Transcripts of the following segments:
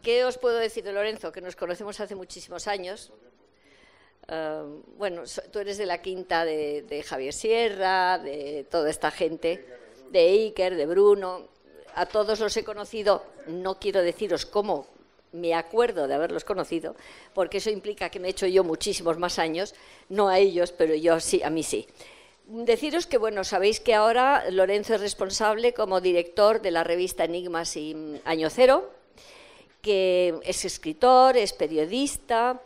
¿Qué os puedo decir de Lorenzo? Que nos conocemos hace muchísimos años. Bueno, tú eres de la quinta de Javier Sierra, de toda esta gente, de Iker, de Bruno. A todos los he conocido, no quiero deciros cómo me acuerdo de haberlos conocido, porque eso implica que me he hecho yo muchísimos más años, no a ellos, pero yo sí, a mí sí. Deciros que, bueno, sabéis que ahora Lorenzo es responsable como director de la revista Enigmas y Año Cero, que es escritor, es periodista.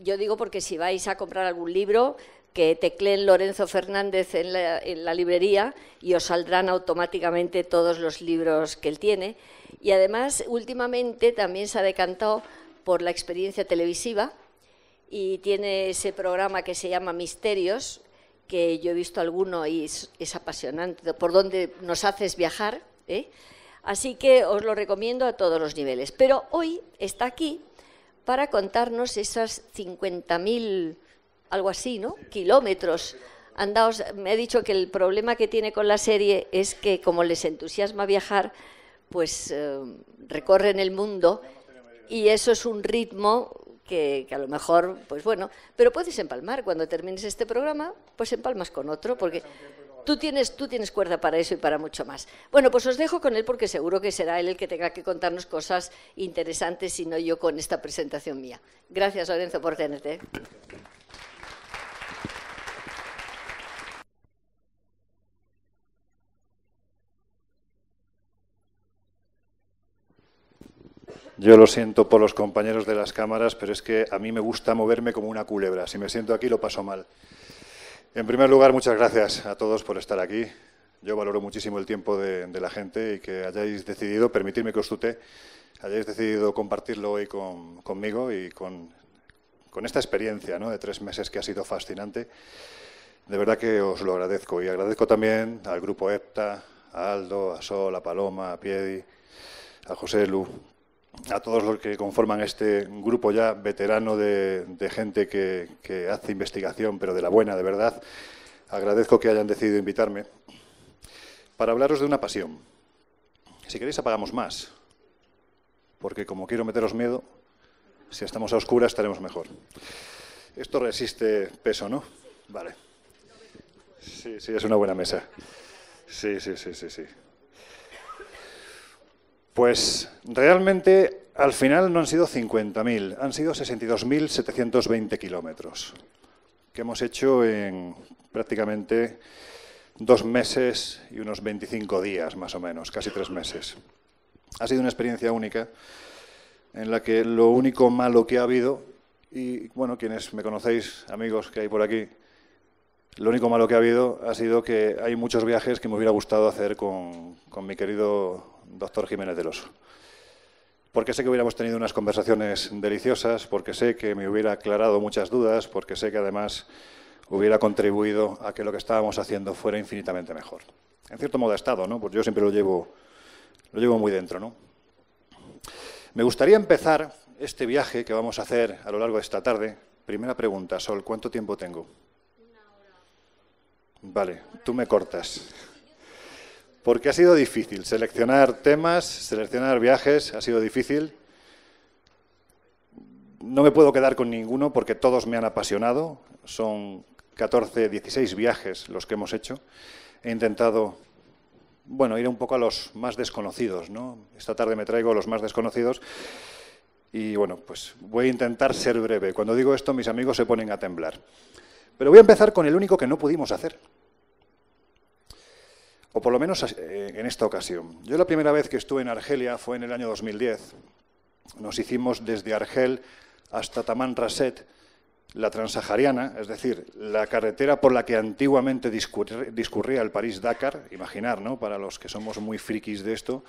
Yo digo porque si vais a comprar algún libro, que tecleen Lorenzo Fernández en la librería y os saldrán automáticamente todos los libros que él tiene. Y además, últimamente también se ha decantado por la experiencia televisiva y tiene ese programa que se llama Misterios, que yo he visto alguno y es apasionante, por donde nos haces viajar, ¿eh? Así que os lo recomiendo a todos los niveles. Pero hoy está aquí para contarnos esas 50.000, algo así, ¿no?, kilómetros andados. Me ha dicho que el problema que tiene con la serie es que, como les entusiasma viajar, pues recorren el mundo y eso es un ritmo que a lo mejor, pues bueno, pero puedes empalmar. Cuando termines este programa, pues empalmas con otro, porque tú tienes cuerda para eso y para mucho más. Bueno, pues os dejo con él porque seguro que será él el que tenga que contarnos cosas interesantes y no yo con esta presentación mía. Gracias, Lorenzo, por tenerte. Yo lo siento por los compañeros de las cámaras, pero es que a mí me gusta moverme como una culebra. Si me siento aquí, lo paso mal. En primer lugar, muchas gracias a todos por estar aquí. Yo valoro muchísimo el tiempo de la gente y que hayáis decidido, permitirme que os tutee, hayáis decidido compartirlo hoy conmigo y con esta experiencia, ¿no?, de 3 meses que ha sido fascinante. De verdad que os lo agradezco. Y agradezco también al grupo EPTA, a Aldo, a Sol, a Paloma, a Piedi, a José Lu, a todos los que conforman este grupo ya veterano de gente que hace investigación, pero de la buena, de verdad. Agradezco que hayan decidido invitarme para hablaros de una pasión. Si queréis apagamos más, porque como quiero meteros miedo, si estamos a oscuras estaremos mejor. Esto resiste peso, ¿no? Vale. Sí, es una buena mesa. Sí. Pues realmente al final no han sido 50.000, han sido 62.720 kilómetros que hemos hecho en prácticamente 2 meses y unos 25 días más o menos, casi 3 meses. Ha sido una experiencia única en la que lo único malo que ha habido, y bueno, quienes me conocéis, amigos que hay por aquí, lo único malo que ha habido ha sido que hay muchos viajes que me hubiera gustado hacer con mi querido doctor Jiménez del Oso. Porque sé que hubiéramos tenido unas conversaciones deliciosas, porque sé que me hubiera aclarado muchas dudas, porque sé que además hubiera contribuido a que lo que estábamos haciendo fuera infinitamente mejor. En cierto modo ha estado, ¿no? Pues yo siempre lo llevo muy dentro, ¿no? Me gustaría empezar este viaje que vamos a hacer a lo largo de esta tarde. Primera pregunta, Sol, ¿cuánto tiempo tengo? Vale, tú me cortas. Porque ha sido difícil seleccionar temas, seleccionar viajes, ha sido difícil. No me puedo quedar con ninguno porque todos me han apasionado. Son 14, 16 viajes los que hemos hecho. He intentado, bueno, ir un poco a los más desconocidos, ¿no? Esta tarde me traigo a los más desconocidos y, bueno, pues voy a intentar ser breve. Cuando digo esto, mis amigos se ponen a temblar. Pero voy a empezar con el único que no pudimos hacer. O por lo menos en esta ocasión. Yo la primera vez que estuve en Argelia fue en el año 2010. Nos hicimos desde Argel hasta Tamanrasset la transahariana, es decir, la carretera por la que antiguamente discurría el París-Dakar. Imaginar, ¿no?, para los que somos muy frikis de esto,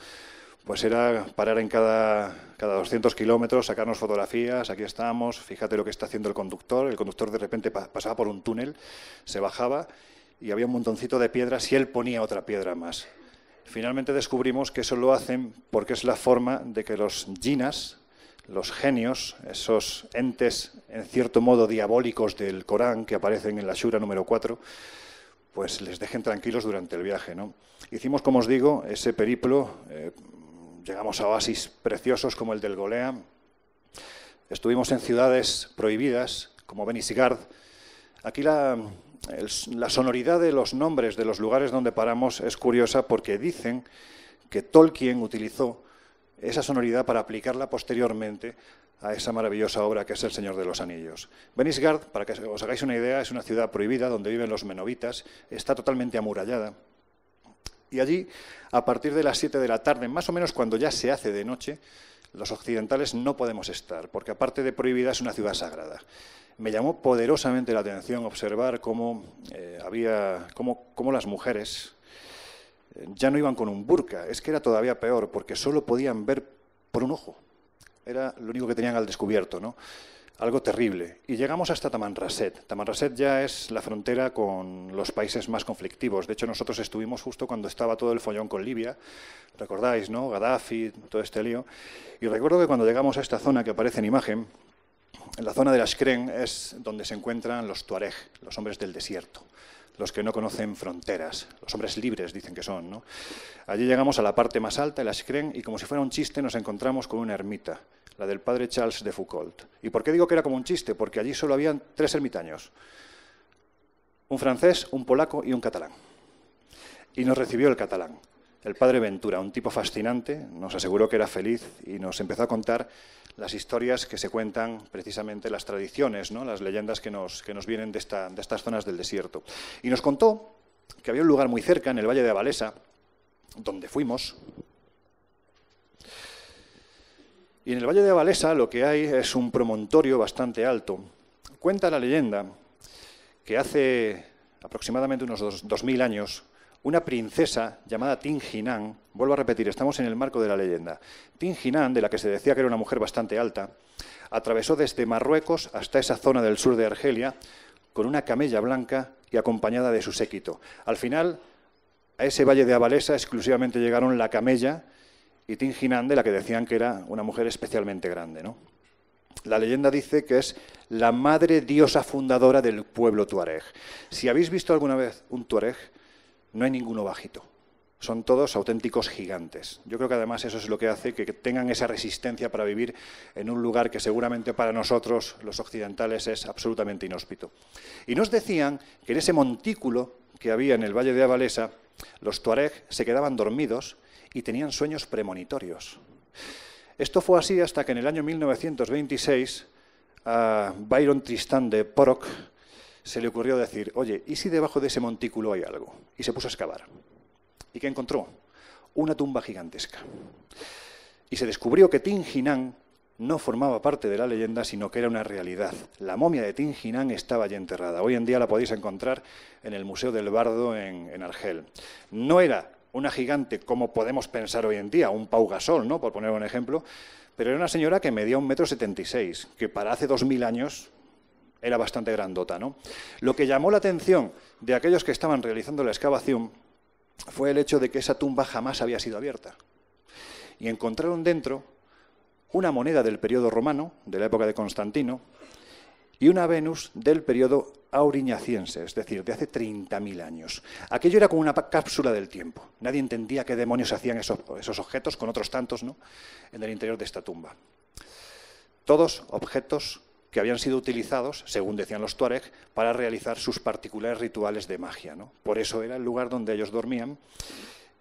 pues era parar en cada 200 kilómetros, sacarnos fotografías, aquí estamos, fíjate lo que está haciendo el conductor de repente pasaba por un túnel, se bajaba y había un montoncito de piedras y él ponía otra piedra más. Finalmente descubrimos que eso lo hacen porque es la forma de que los jinas, los genios, esos entes en cierto modo diabólicos del Corán que aparecen en la Shura número 4, pues les dejen tranquilos durante el viaje, ¿no? Hicimos, como os digo, ese periplo llegamos a oasis preciosos como el del Golea, estuvimos en ciudades prohibidas como Benisgard. Aquí la sonoridad de los nombres de los lugares donde paramos es curiosa porque dicen que Tolkien utilizó esa sonoridad para aplicarla posteriormente a esa maravillosa obra que es El Señor de los Anillos. Benisgard, para que os hagáis una idea, es una ciudad prohibida donde viven los menobitas, está totalmente amurallada. Y allí, a partir de las 7 de la tarde, más o menos cuando ya se hace de noche, los occidentales no podemos estar, porque aparte de prohibida es una ciudad sagrada. Me llamó poderosamente la atención observar cómo las mujeres ya no iban con un burka, es que era todavía peor, porque solo podían ver por un ojo. Era lo único que tenían al descubierto, ¿no? Algo terrible. Y llegamos hasta Tamanrasset. Tamanrasset ya es la frontera con los países más conflictivos. De hecho, nosotros estuvimos justo cuando estaba todo el follón con Libia. ¿Recordáis, no? Gaddafi, todo este lío. Y recuerdo que cuando llegamos a esta zona que aparece en imagen, en la zona de Ashkren es donde se encuentran los Tuareg, los hombres del desierto, los que no conocen fronteras, los hombres libres dicen que son, ¿no? Allí llegamos a la parte más alta, el Ashkren, y como si fuera un chiste nos encontramos con una ermita, la del padre Charles de Foucault. ¿Y por qué digo que era como un chiste? Porque allí solo habían 3 ermitaños, un francés, un polaco y un catalán. Y nos recibió el catalán, el padre Ventura, un tipo fascinante, nos aseguró que era feliz y nos empezó a contar las historias que se cuentan, precisamente las tradiciones, ¿no? Las leyendas que nos vienen de estas zonas del desierto. Y nos contó que había un lugar muy cerca, en el Valle de Abalesa, donde fuimos. Y en el Valle de Abalesa lo que hay es un promontorio bastante alto. Cuenta la leyenda que hace aproximadamente unos 2000 años, una princesa llamada Tinginan, vuelvo a repetir, estamos en el marco de la leyenda, Tinginan, de la que se decía que era una mujer bastante alta, atravesó desde Marruecos hasta esa zona del sur de Argelia con una camella blanca y acompañada de su séquito. Al final, a ese valle de Abalesa exclusivamente llegaron la camella y Tinginan, de la que decían que era una mujer especialmente grande, ¿no? La leyenda dice que es la madre diosa fundadora del pueblo tuareg. Si habéis visto alguna vez un tuareg, no hay ninguno bajito. Son todos auténticos gigantes. Yo creo que además eso es lo que hace que tengan esa resistencia para vivir en un lugar que seguramente para nosotros, los occidentales, es absolutamente inhóspito. Y nos decían que en ese montículo que había en el Valle de Abalesa, los tuareg se quedaban dormidos y tenían sueños premonitorios. Esto fue así hasta que en el año 1926 a Byron Tristan de Porok se le ocurrió decir, oye, ¿y si debajo de ese montículo hay algo? Y se puso a excavar. ¿Y qué encontró? Una tumba gigantesca. Y se descubrió que Tinginan no formaba parte de la leyenda, sino que era una realidad. La momia de Tinginan estaba allí enterrada. Hoy en día la podéis encontrar en el Museo del Bardo en Argel. No era una gigante como podemos pensar hoy en día, un Pau Gasol, ¿no? Por poner un ejemplo, pero era una señora que medía 1,76 m, que para hace 2000 años era bastante grandota, ¿no? Lo que llamó la atención de aquellos que estaban realizando la excavación fue el hecho de que esa tumba jamás había sido abierta. Y encontraron dentro una moneda del periodo romano, de la época de Constantino, y una Venus del periodo auriñaciense, es decir, de hace 30.000 años. Aquello era como una cápsula del tiempo. Nadie entendía qué demonios hacían esos objetos, con otros tantos, ¿no?, en el interior de esta tumba. Todos objetos que habían sido utilizados, según decían los tuareg, para realizar sus particulares rituales de magia, ¿no? Por eso era el lugar donde ellos dormían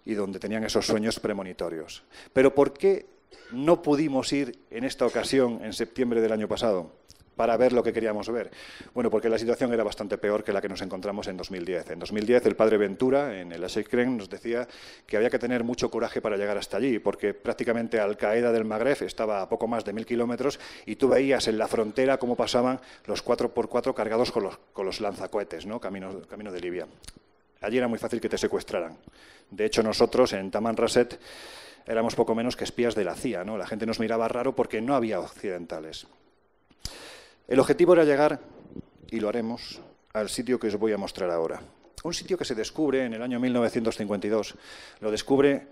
y donde tenían esos sueños premonitorios. Pero ¿por qué no pudimos ir en esta ocasión, en septiembre del año pasado, para ver lo que queríamos ver? Bueno, porque la situación era bastante peor que la que nos encontramos en 2010. En 2010 el padre Ventura, en el Ashkren, nos decía que había que tener mucho coraje para llegar hasta allí, porque prácticamente Al-Qaeda del Magreb estaba a poco más de 1000 kilómetros y tú veías en la frontera cómo pasaban los 4x4 cargados con los lanzacohetes, ¿no?, camino de Libia. Allí era muy fácil que te secuestraran. De hecho, nosotros en Tamanrasset éramos poco menos que espías de la CIA, ¿no? La gente nos miraba raro porque no había occidentales. El objetivo era llegar, y lo haremos, al sitio que os voy a mostrar ahora. Un sitio que se descubre en el año 1952. Lo descubre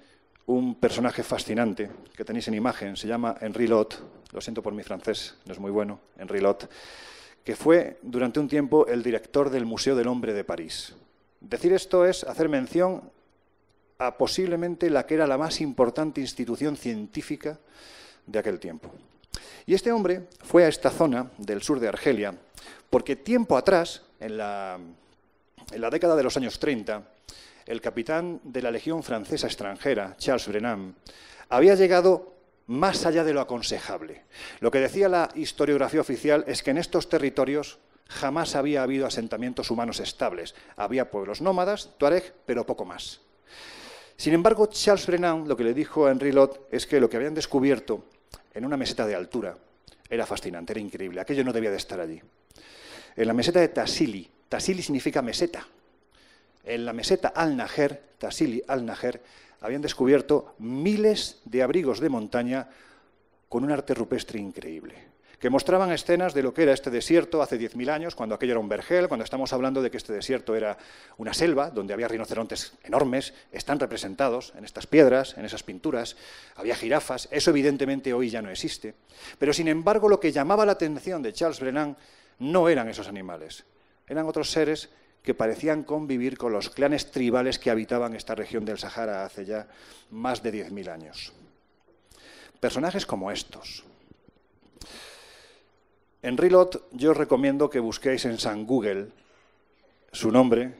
un personaje fascinante que tenéis en imagen. Se llama Henri Lot. Lo siento por mi francés, no es muy bueno. Henri Lot, que fue durante un tiempo el director del Museo del Hombre de París. Decir esto es hacer mención a posiblemente la que era la más importante institución científica de aquel tiempo. Y este hombre fue a esta zona del sur de Argelia porque tiempo atrás, en la década de los años 30, el capitán de la Legión Francesa extranjera, Charles Brennan, había llegado más allá de lo aconsejable. Lo que decía la historiografía oficial es que en estos territorios jamás había habido asentamientos humanos estables. Había pueblos nómadas, tuareg, pero poco más. Sin embargo, Charles Brennan lo que le dijo a Henri Lot es que lo que habían descubierto en una meseta de altura era fascinante, era increíble. Aquello no debía de estar allí. En la meseta de Tassili, Tassili significa meseta. En la meseta Al-Najer, Tassili Al-Najer, habían descubierto miles de abrigos de montaña con un arte rupestre increíble, que mostraban escenas de lo que era este desierto hace 10.000 años, cuando aquello era un vergel, cuando estamos hablando de que este desierto era una selva, donde había rinocerontes enormes, están representados en estas piedras, en esas pinturas, había jirafas, eso evidentemente hoy ya no existe. Pero sin embargo lo que llamaba la atención de Charles Brennan no eran esos animales, eran otros seres que parecían convivir con los clanes tribales que habitaban esta región del Sahara hace ya más de 10.000 años. Personajes como estos. Henri Lot, yo os recomiendo que busquéis en San Google su nombre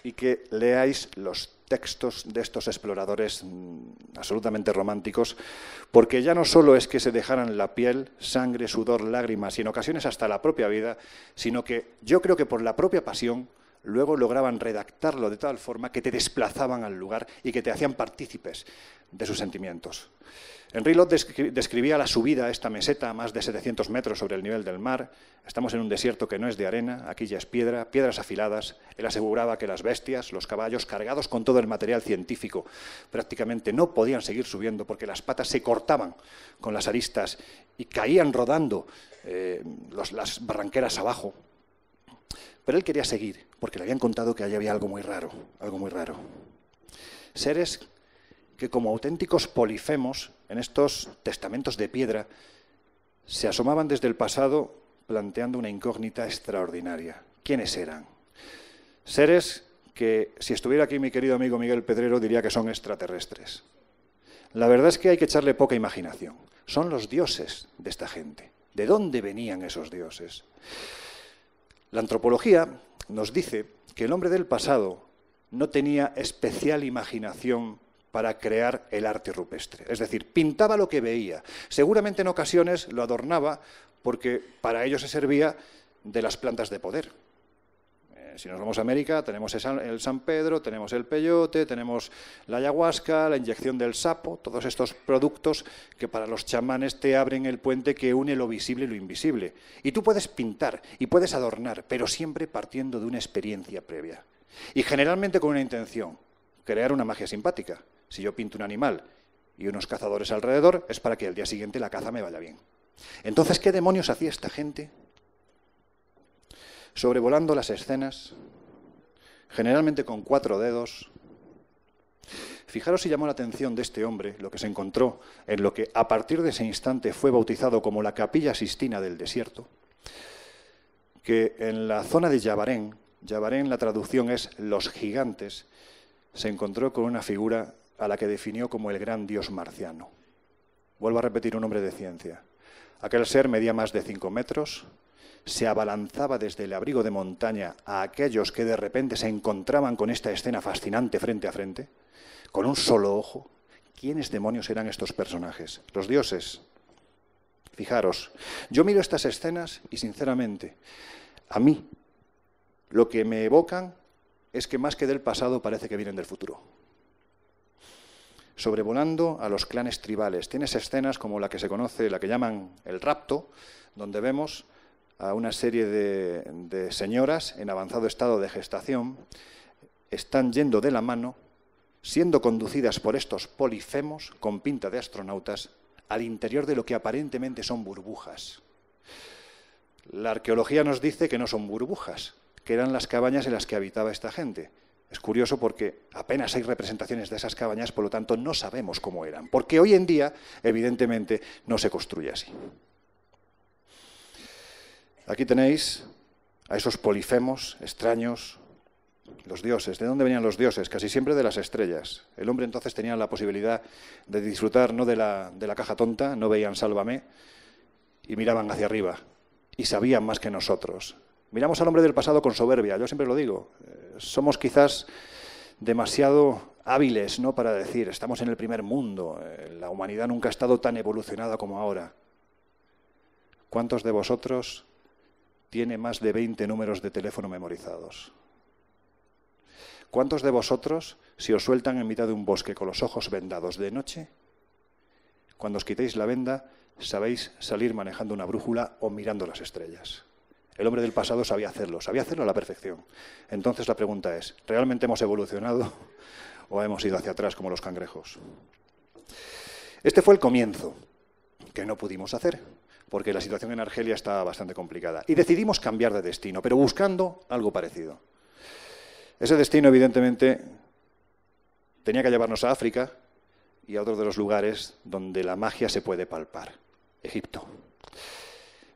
y que leáis los textos de estos exploradores absolutamente románticos, porque ya no solo es que se dejaran la piel, sangre, sudor, lágrimas y en ocasiones hasta la propia vida, sino que yo creo que por la propia pasión luego lograban redactarlo de tal forma que te desplazaban al lugar y que te hacían partícipes de sus sentimientos. Henri Lot describía la subida a esta meseta a más de 700 metros sobre el nivel del mar. Estamos en un desierto que no es de arena, aquí ya es piedra, piedras afiladas. Él aseguraba que las bestias, los caballos, cargados con todo el material científico, prácticamente no podían seguir subiendo porque las patas se cortaban con las aristas y caían rodando las barranqueras abajo. Pero él quería seguir, porque le habían contado que allí había algo muy raro, algo muy raro. Seres que como auténticos polifemos, en estos testamentos de piedra, se asomaban desde el pasado planteando una incógnita extraordinaria. ¿Quiénes eran? Seres que, si estuviera aquí mi querido amigo Miguel Pedrero, diría que son extraterrestres. La verdad es que hay que echarle poca imaginación. Son los dioses de esta gente. ¿De dónde venían esos dioses? La antropología nos dice que el hombre del pasado no tenía especial imaginación para crear el arte rupestre. Es decir, pintaba lo que veía. Seguramente en ocasiones lo adornaba porque para ello se servía de las plantas de poder. Si nos vamos a América, tenemos el San Pedro, tenemos el peyote, tenemos la ayahuasca, la inyección del sapo, todos estos productos que para los chamanes te abren el puente que une lo visible y lo invisible. Y tú puedes pintar y puedes adornar, pero siempre partiendo de una experiencia previa. Y generalmente con una intención, crear una magia simpática. Si yo pinto un animal y unos cazadores alrededor, es para que al día siguiente la caza me vaya bien. Entonces, ¿qué demonios hacía esta gente? Sobrevolando las escenas, generalmente con 4 dedos. Fijaros si llamó la atención de este hombre lo que se encontró en lo que a partir de ese instante fue bautizado como la Capilla Sistina del Desierto, que en la zona de Yabarén, la traducción es los gigantes, se encontró con una figura a la que definió como el gran dios marciano. Vuelvo a repetir un nombre de ciencia. Aquel ser medía más de 5 metros, se abalanzaba desde el abrigo de montaña a aquellos que de repente se encontraban con esta escena fascinante frente a frente, con un solo ojo. ¿Quiénes demonios eran estos personajes? Los dioses. Fijaros, yo miro estas escenas y sinceramente, a mí, lo que me evocan es que más que del pasado parece que vienen del futuro. Sobrevolando a los clanes tribales. Tienes escenas como la que se conoce, la que llaman el rapto, donde vemos a una serie de señoras en avanzado estado de gestación, están yendo de la mano, siendo conducidas por estos polifemos con pinta de astronautas al interior de lo que aparentemente son burbujas. La arqueología nos dice que no son burbujas, que eran las cabañas en las que habitaba esta gente. Es curioso porque apenas hay representaciones de esas cabañas, por lo tanto no sabemos cómo eran, porque hoy en día, evidentemente, no se construye así. Aquí tenéis a esos polifemos extraños, Los dioses. ¿De dónde venían los dioses? Casi siempre de las estrellas. El hombre entonces tenía la posibilidad de disfrutar no de la caja tonta, no veían Sálvame, y miraban hacia arriba, y sabían más que nosotros. Miramos al hombre del pasado con soberbia, yo siempre lo digo. Somos quizás demasiado hábiles, ¿no?, para decir, estamos en el primer mundo, la humanidad nunca ha estado tan evolucionada como ahora. ¿Cuántos de vosotros tiene más de 20 números de teléfono memorizados? ¿Cuántos de vosotros, si os sueltan en mitad de un bosque con los ojos vendados de noche, cuando os quitéis la venda, sabéis salir manejando una brújula o mirando las estrellas? El hombre del pasado sabía hacerlo a la perfección. Entonces la pregunta es, ¿realmente hemos evolucionado o hemos ido hacia atrás como los cangrejos? Este fue el comienzo, que no pudimos hacer, porque la situación en Argelia estaba bastante complicada. Y decidimos cambiar de destino, pero buscando algo parecido. Ese destino, evidentemente, tenía que llevarnos a África y a otro de los lugares donde la magia se puede palpar, Egipto.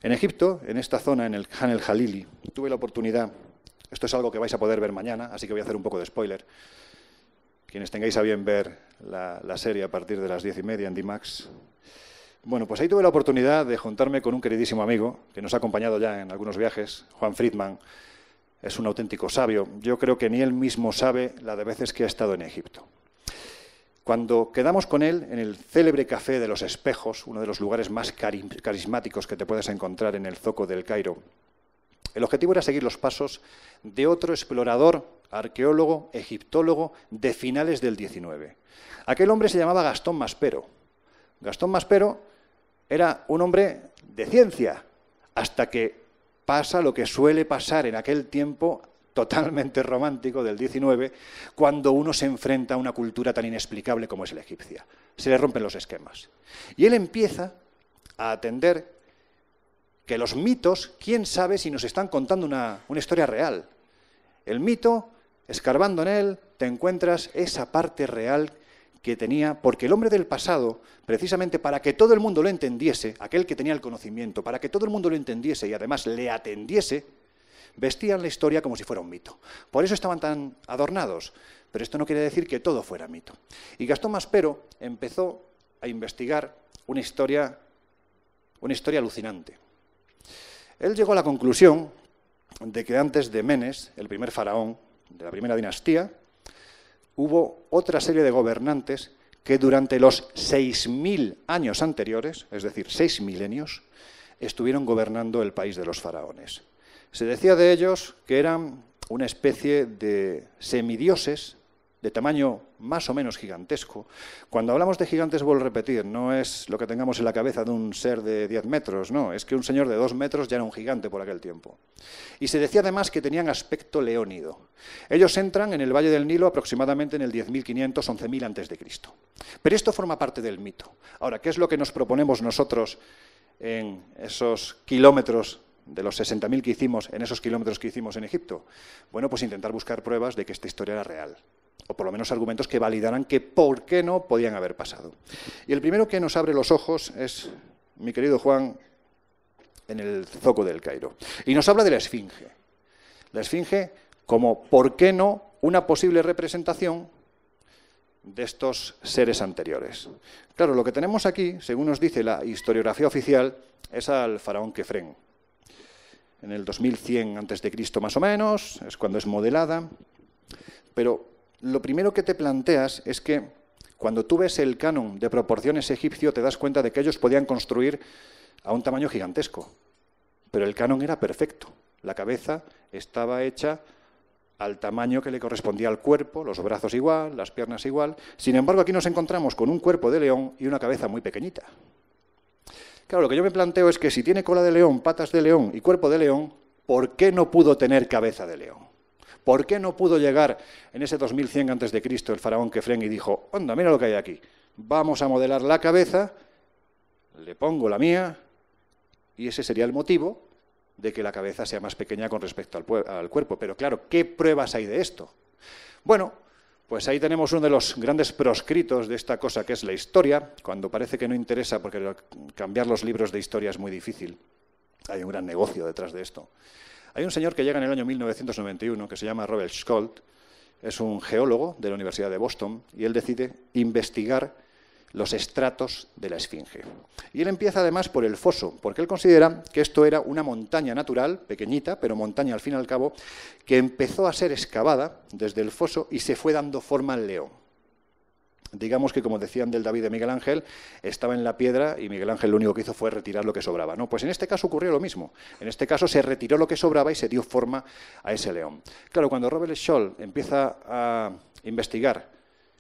En Egipto, en esta zona, en el Khan el-Jalili, tuve la oportunidad, esto es algo que vais a poder ver mañana, así que voy a hacer un poco de spoiler. Quienes tengáis a bien ver la serie a partir de las 10:30 en D-Max. Bueno, pues ahí tuve la oportunidad de juntarme con un queridísimo amigo que nos ha acompañado ya en algunos viajes, Juan Friedman. Es un auténtico sabio. Yo creo que ni él mismo sabe la de veces que ha estado en Egipto. Cuando quedamos con él en el célebre Café de los Espejos, uno de los lugares más carismáticos que te puedes encontrar en el Zoco del Cairo, el objetivo era seguir los pasos de otro explorador, arqueólogo, egiptólogo de finales del XIX. Aquel hombre se llamaba Gastón Maspero. Gastón Maspero era un hombre de ciencia, hasta que pasa lo que suele pasar en aquel tiempo totalmente romántico del XIX, cuando uno se enfrenta a una cultura tan inexplicable como es la egipcia. Se le rompen los esquemas. Y él empieza a atender que los mitos, quién sabe si nos están contando una historia real. El mito, escarbando en él, te encuentras esa parte real que tenía, porque el hombre del pasado, precisamente para que todo el mundo lo entendiese, aquel que tenía el conocimiento, para que todo el mundo lo entendiese y además le atendiese, vestían la historia como si fuera un mito. Por eso estaban tan adornados, pero esto no quiere decir que todo fuera mito. Y Gastón Maspero empezó a investigar una historia alucinante. Él llegó a la conclusión de que antes de Menes, el primer faraón de la primera dinastía, hubo otra serie de gobernantes que durante los 6.000 años anteriores, es decir, 6 milenios, estuvieron gobernando el país de los faraones. Se decía de ellos que eran una especie de semidioses de tamaño más o menos gigantesco. Cuando hablamos de gigantes, vuelvo a repetir, no es lo que tengamos en la cabeza de un ser de 10 metros, no, es que un señor de 2 metros ya era un gigante por aquel tiempo. Y se decía además que tenían aspecto leónido. Ellos entran en el Valle del Nilo aproximadamente en el 10.500, 11.000 a.C. Pero esto forma parte del mito. Ahora, ¿qué es lo que nos proponemos nosotros en esos kilómetros de los 60.000 que hicimos, en esos kilómetros que hicimos en Egipto? Bueno, pues intentar buscar pruebas de que esta historia era real, o por lo menos argumentos que validaran que por qué no podían haber pasado. Y el primero que nos abre los ojos es mi querido Juan en el Zoco del Cairo. Y nos habla de la Esfinge. La Esfinge como, ¿por qué no?, una posible representación de estos seres anteriores. Claro, lo que tenemos aquí, según nos dice la historiografía oficial, es al faraón Kefren. En el 2100 a.C. más o menos, es cuando es modelada, pero lo primero que te planteas es que cuando tú ves el canon de proporciones egipcio te das cuenta de que ellos podían construir a un tamaño gigantesco, pero el canon era perfecto. La cabeza estaba hecha al tamaño que le correspondía al cuerpo, los brazos igual, las piernas igual. Sin embargo, aquí nos encontramos con un cuerpo de león y una cabeza muy pequeñita. Claro, lo que yo me planteo es que si tiene cola de león, patas de león y cuerpo de león, ¿por qué no pudo tener cabeza de león? ¿Por qué no pudo llegar en ese 2100 a.C. el faraón Kefren y dijo, anda, mira lo que hay aquí, vamos a modelar la cabeza, le pongo la mía, y ese sería el motivo de que la cabeza sea más pequeña con respecto al cuerpo? Pero claro, ¿qué pruebas hay de esto? Bueno, pues ahí tenemos uno de los grandes proscritos de esta cosa que es la historia, cuando parece que no interesa, porque cambiar los libros de historia es muy difícil. Hay un gran negocio detrás de esto. Hay un señor que llega en el año 1991 que se llama Robert Scholz, es un geólogo de la Universidad de Boston y él decide investigar los estratos de la Esfinge. Y él empieza además por el foso, porque él considera que esto era una montaña natural, pequeñita, pero montaña al fin y al cabo, que empezó a ser excavada desde el foso y se fue dando forma al león. Digamos que, como decían del David de Miguel Ángel, estaba en la piedra y Miguel Ángel lo único que hizo fue retirar lo que sobraba. No, pues en este caso ocurrió lo mismo. En este caso se retiró lo que sobraba y se dio forma a ese león. Claro, cuando Robert Scholz empieza a investigar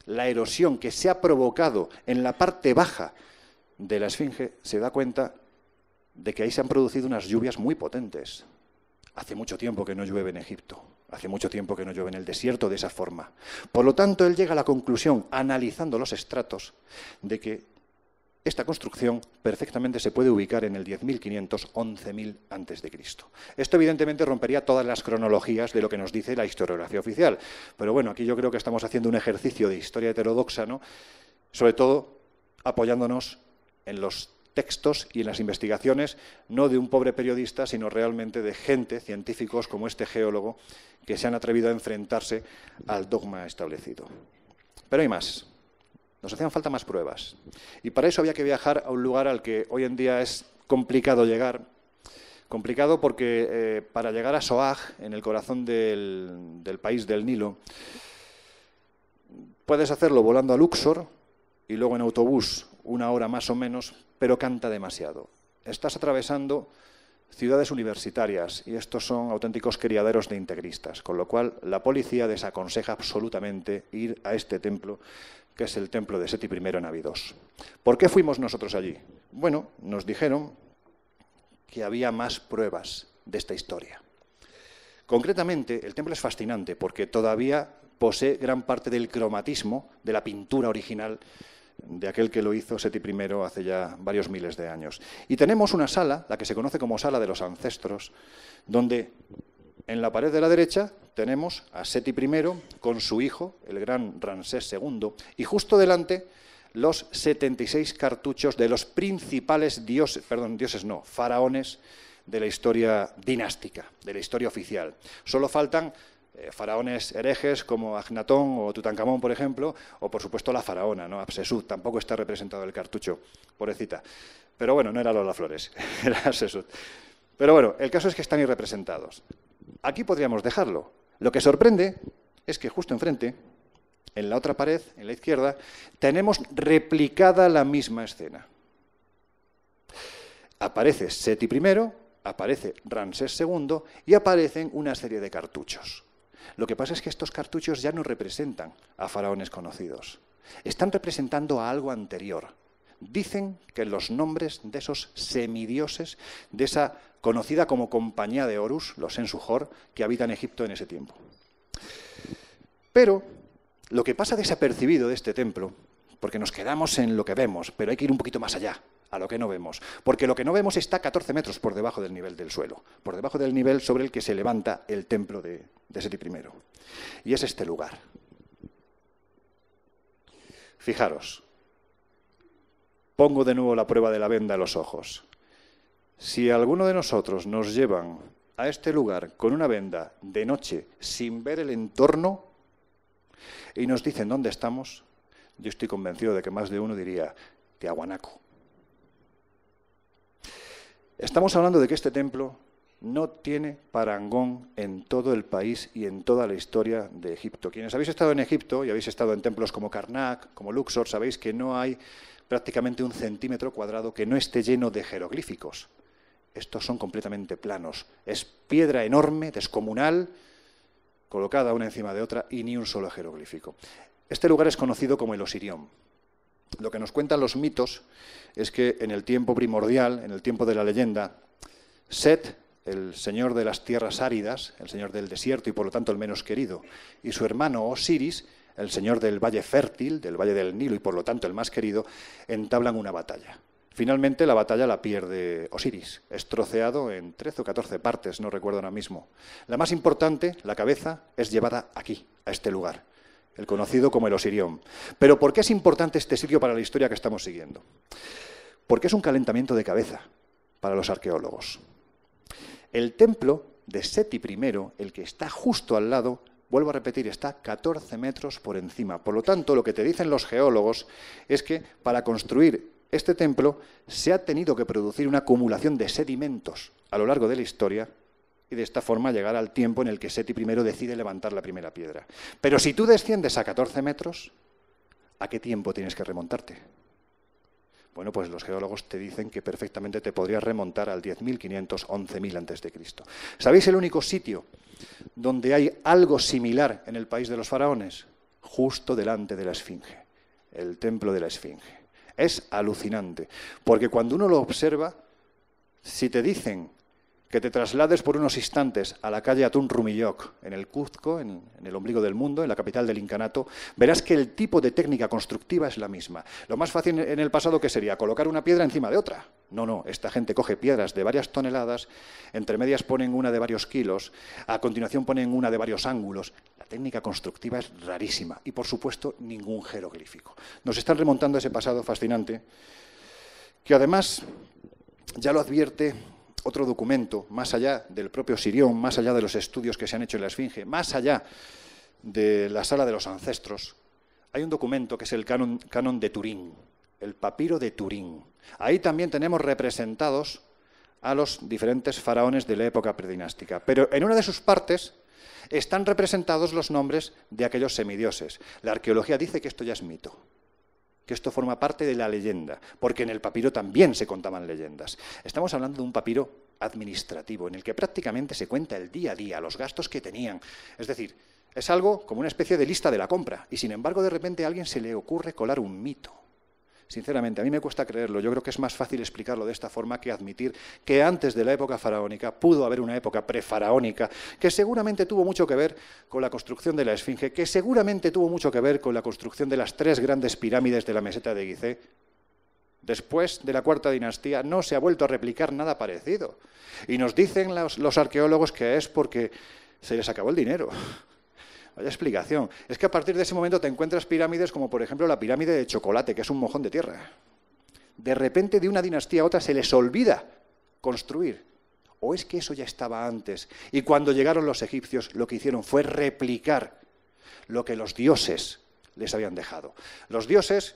la erosión que se ha provocado en la parte baja de la Esfinge, se da cuenta de que ahí se han producido unas lluvias muy potentes. Hace mucho tiempo que no llueve en Egipto, hace mucho tiempo que no llueve en el desierto de esa forma. Por lo tanto, él llega a la conclusión, analizando los estratos, de que esta construcción perfectamente se puede ubicar en el 10.500, 11.000 a.C. Esto evidentemente rompería todas las cronologías de lo que nos dice la historiografía oficial. Pero bueno, aquí yo creo que estamos haciendo un ejercicio de historia heterodoxa, ¿no? Sobre todo apoyándonos en los textos y en las investigaciones, no de un pobre periodista, sino realmente de gente, científicos como este geólogo, que se han atrevido a enfrentarse al dogma establecido. Pero hay más. Nos hacían falta más pruebas. Y para eso había que viajar a un lugar al que hoy en día es complicado llegar. Complicado porque para llegar a Soag, en el corazón del país del Nilo, puedes hacerlo volando a Luxor y luego en autobús 1 hora más o menos, pero canta demasiado. Estás atravesando ciudades universitarias y estos son auténticos criaderos de integristas, con lo cual la policía desaconseja absolutamente ir a este templo, que es el templo de Seti I en Abidos. ¿Por qué fuimos nosotros allí? Bueno, nos dijeron que había más pruebas de esta historia. Concretamente, el templo es fascinante porque todavía posee gran parte del cromatismo de la pintura original de aquel que lo hizo Seti I hace ya varios miles de años. Y tenemos una sala, la que se conoce como Sala de los Ancestros, donde en la pared de la derecha tenemos a Seti I con su hijo, el gran Ramsés II, y justo delante los 76 cartuchos de los principales faraones de la historia dinástica, de la historia oficial. Solo faltan faraones herejes como Agnatón o Tutankamón, por ejemplo, o por supuesto la faraona, ¿no? Hatshepsut, tampoco está representado el cartucho, pobrecita. Pero bueno, no era Lola Flores, era Hatshepsut. Pero bueno, el caso es que están ahí representados. Aquí podríamos dejarlo. Lo que sorprende es que justo enfrente, en la otra pared, en la izquierda, tenemos replicada la misma escena. Aparece Seti I, aparece Ramsés II y aparecen una serie de cartuchos. Lo que pasa es que estos cartuchos ya no representan a faraones conocidos. Están representando a algo anterior. Dicen que los nombres de esos semidioses, de esa conocida como Compañía de Horus, los Ensuhor, que habitan Egipto en ese tiempo. Pero lo que pasa desapercibido de este templo, porque nos quedamos en lo que vemos, pero hay que ir un poquito más allá, a lo que no vemos. Porque lo que no vemos está 14 metros por debajo del nivel del suelo, por debajo del nivel sobre el que se levanta el templo de Seti I. Y es este lugar. Fijaros, pongo de nuevo la prueba de la venda a los ojos. Si alguno de nosotros nos llevan a este lugar con una venda de noche sin ver el entorno y nos dicen dónde estamos, yo estoy convencido de que más de uno diría Tiahuanaco. Estamos hablando de que este templo no tiene parangón en todo el país y en toda la historia de Egipto. Quienes habéis estado en Egipto y habéis estado en templos como Karnak, como Luxor, sabéis que no hay prácticamente 1 centímetro cuadrado que no esté lleno de jeroglíficos. Estos son completamente planos. Es piedra enorme, descomunal, colocada una encima de otra y ni un solo jeroglífico. Este lugar es conocido como el Osirión. Lo que nos cuentan los mitos es que en el tiempo primordial, en el tiempo de la leyenda, Set, el señor de las tierras áridas, el señor del desierto y por lo tanto el menos querido, y su hermano Osiris, el señor del valle fértil, del valle del Nilo y por lo tanto el más querido, entablan una batalla. Finalmente la batalla la pierde Osiris, es troceado en 13 o 14 partes, no recuerdo ahora mismo. La más importante, la cabeza, es llevada aquí, a este lugar, el conocido como el Osirión. Pero ¿por qué es importante este sitio para la historia que estamos siguiendo? Porque es un calentamiento de cabeza para los arqueólogos. El templo de Seti I, el que está justo al lado, vuelvo a repetir, está 14 metros por encima. Por lo tanto, lo que te dicen los geólogos es que para construir este templo se ha tenido que producir una acumulación de sedimentos a lo largo de la historia y de esta forma llegar al tiempo en el que Seti I decide levantar la primera piedra. Pero si tú desciendes a 14 metros, ¿a qué tiempo tienes que remontarte? Bueno, pues los geólogos te dicen que perfectamente te podrías remontar al 10.500, 11.000 a.C. ¿Sabéis el único sitio donde hay algo similar en el país de los faraones? Justo delante de la Esfinge, el templo de la Esfinge. Es alucinante, porque cuando uno lo observa, si te dicen que te traslades por unos instantes a la calle Atún Rumilloc, en el Cuzco, en el ombligo del mundo, en la capital del incanato, verás que el tipo de técnica constructiva es la misma. Lo más fácil en el pasado, ¿qué sería? Colocar una piedra encima de otra. No, esta gente coge piedras de varias toneladas, entre medias ponen una de varios kilos, a continuación ponen una de varios ángulos. La técnica constructiva es rarísima y, por supuesto, ningún jeroglífico. Nos están remontando a ese pasado fascinante, que además ya lo advierte otro documento, más allá del propio Sirión, más allá de los estudios que se han hecho en la Esfinge, más allá de la Sala de los Ancestros, hay un documento que es el Canon de Turín, el Papiro de Turín. Ahí también tenemos representados a los diferentes faraones de la época predinástica, pero en una de sus partes están representados los nombres de aquellos semidioses. La arqueología dice que esto ya es mito, que esto forma parte de la leyenda, porque en el papiro también se contaban leyendas. Estamos hablando de un papiro administrativo, en el que prácticamente se cuenta el día a día, los gastos que tenían. Es decir, es algo como una especie de lista de la compra, y sin embargo de repente a alguien se le ocurre colar un mito. Sinceramente, a mí me cuesta creerlo. Yo creo que es más fácil explicarlo de esta forma que admitir que antes de la época faraónica pudo haber una época prefaraónica que seguramente tuvo mucho que ver con la construcción de la Esfinge, que seguramente tuvo mucho que ver con la construcción de las 3 grandes pirámides de la meseta de Gizeh. Después de la Cuarta Dinastía no se ha vuelto a replicar nada parecido. Y nos dicen los arqueólogos que es porque se les acabó el dinero. Vaya explicación. Es que a partir de ese momento te encuentras pirámides como, por ejemplo, la pirámide de Chocolate, que es un mojón de tierra. De repente, de una dinastía a otra, se les olvida construir. ¿O es que eso ya estaba antes? Y cuando llegaron los egipcios, lo que hicieron fue replicar lo que los dioses les habían dejado. Los dioses,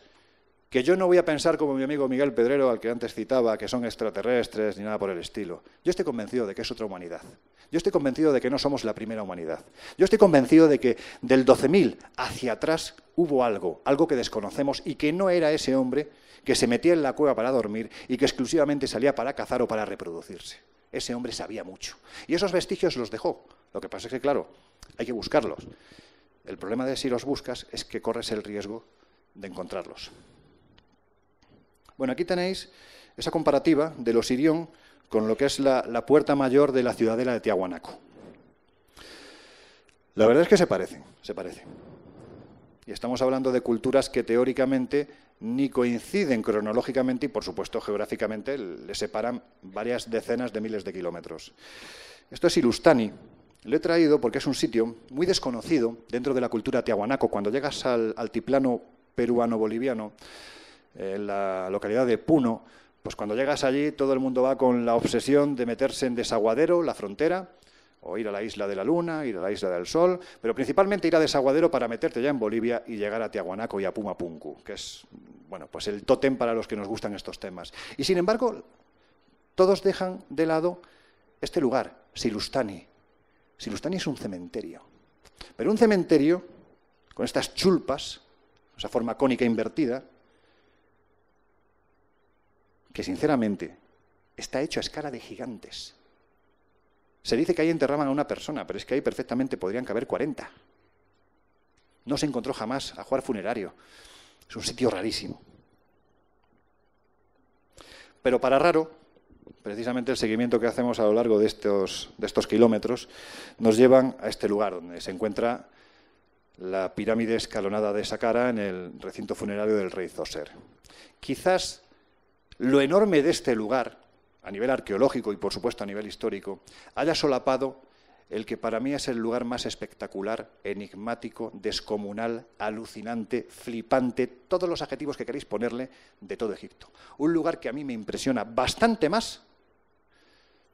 que yo no voy a pensar como mi amigo Miguel Pedrero, al que antes citaba, que son extraterrestres ni nada por el estilo. Yo estoy convencido de que es otra humanidad. Yo estoy convencido de que no somos la primera humanidad. Yo estoy convencido de que del 12.000 hacia atrás hubo algo que desconocemos y que no era ese hombre que se metía en la cueva para dormir y que exclusivamente salía para cazar o para reproducirse. Ese hombre sabía mucho. Y esos vestigios los dejó. Lo que pasa es que, claro, hay que buscarlos. El problema de si los buscas es que corres el riesgo de encontrarlos. Bueno, aquí tenéis esa comparativa de los Sirión con lo que es la puerta mayor de la ciudadela de Tiahuanaco. La verdad es que se parecen. Y estamos hablando de culturas que teóricamente ni coinciden cronológicamente y, por supuesto, geográficamente les separan varias decenas de miles de kilómetros. Esto es Ilustani. Lo he traído porque es un sitio muy desconocido dentro de la cultura tiahuanaco. Cuando llegas al altiplano peruano-boliviano, en la localidad de Puno, pues cuando llegas allí todo el mundo va con la obsesión de meterse en Desaguadero, la frontera, o ir a la Isla de la Luna, ir a la Isla del Sol, pero principalmente ir a Desaguadero para meterte ya en Bolivia y llegar a Tiahuanaco y a Pumapunku, que es, bueno, pues el tótem para los que nos gustan estos temas. Y sin embargo, todos dejan de lado este lugar, Silustani. Silustani es un cementerio, pero un cementerio con estas chulpas, esa forma cónica invertida, que sinceramente está hecho a escala de gigantes. Se dice que ahí enterraban a una persona, pero es que ahí perfectamente podrían caber 40. No se encontró jamás ajuar funerario. Es un sitio rarísimo. Pero para raro, precisamente el seguimiento que hacemos a lo largo de estos kilómetros nos llevan a este lugar donde se encuentra la pirámide escalonada de Saqqara en el recinto funerario del rey Zoser. Quizás lo enorme de este lugar, a nivel arqueológico y, por supuesto, a nivel histórico, haya solapado el que para mí es el lugar más espectacular, enigmático, descomunal, alucinante, flipante, todos los adjetivos que queréis ponerle, de todo Egipto. Un lugar que a mí me impresiona bastante más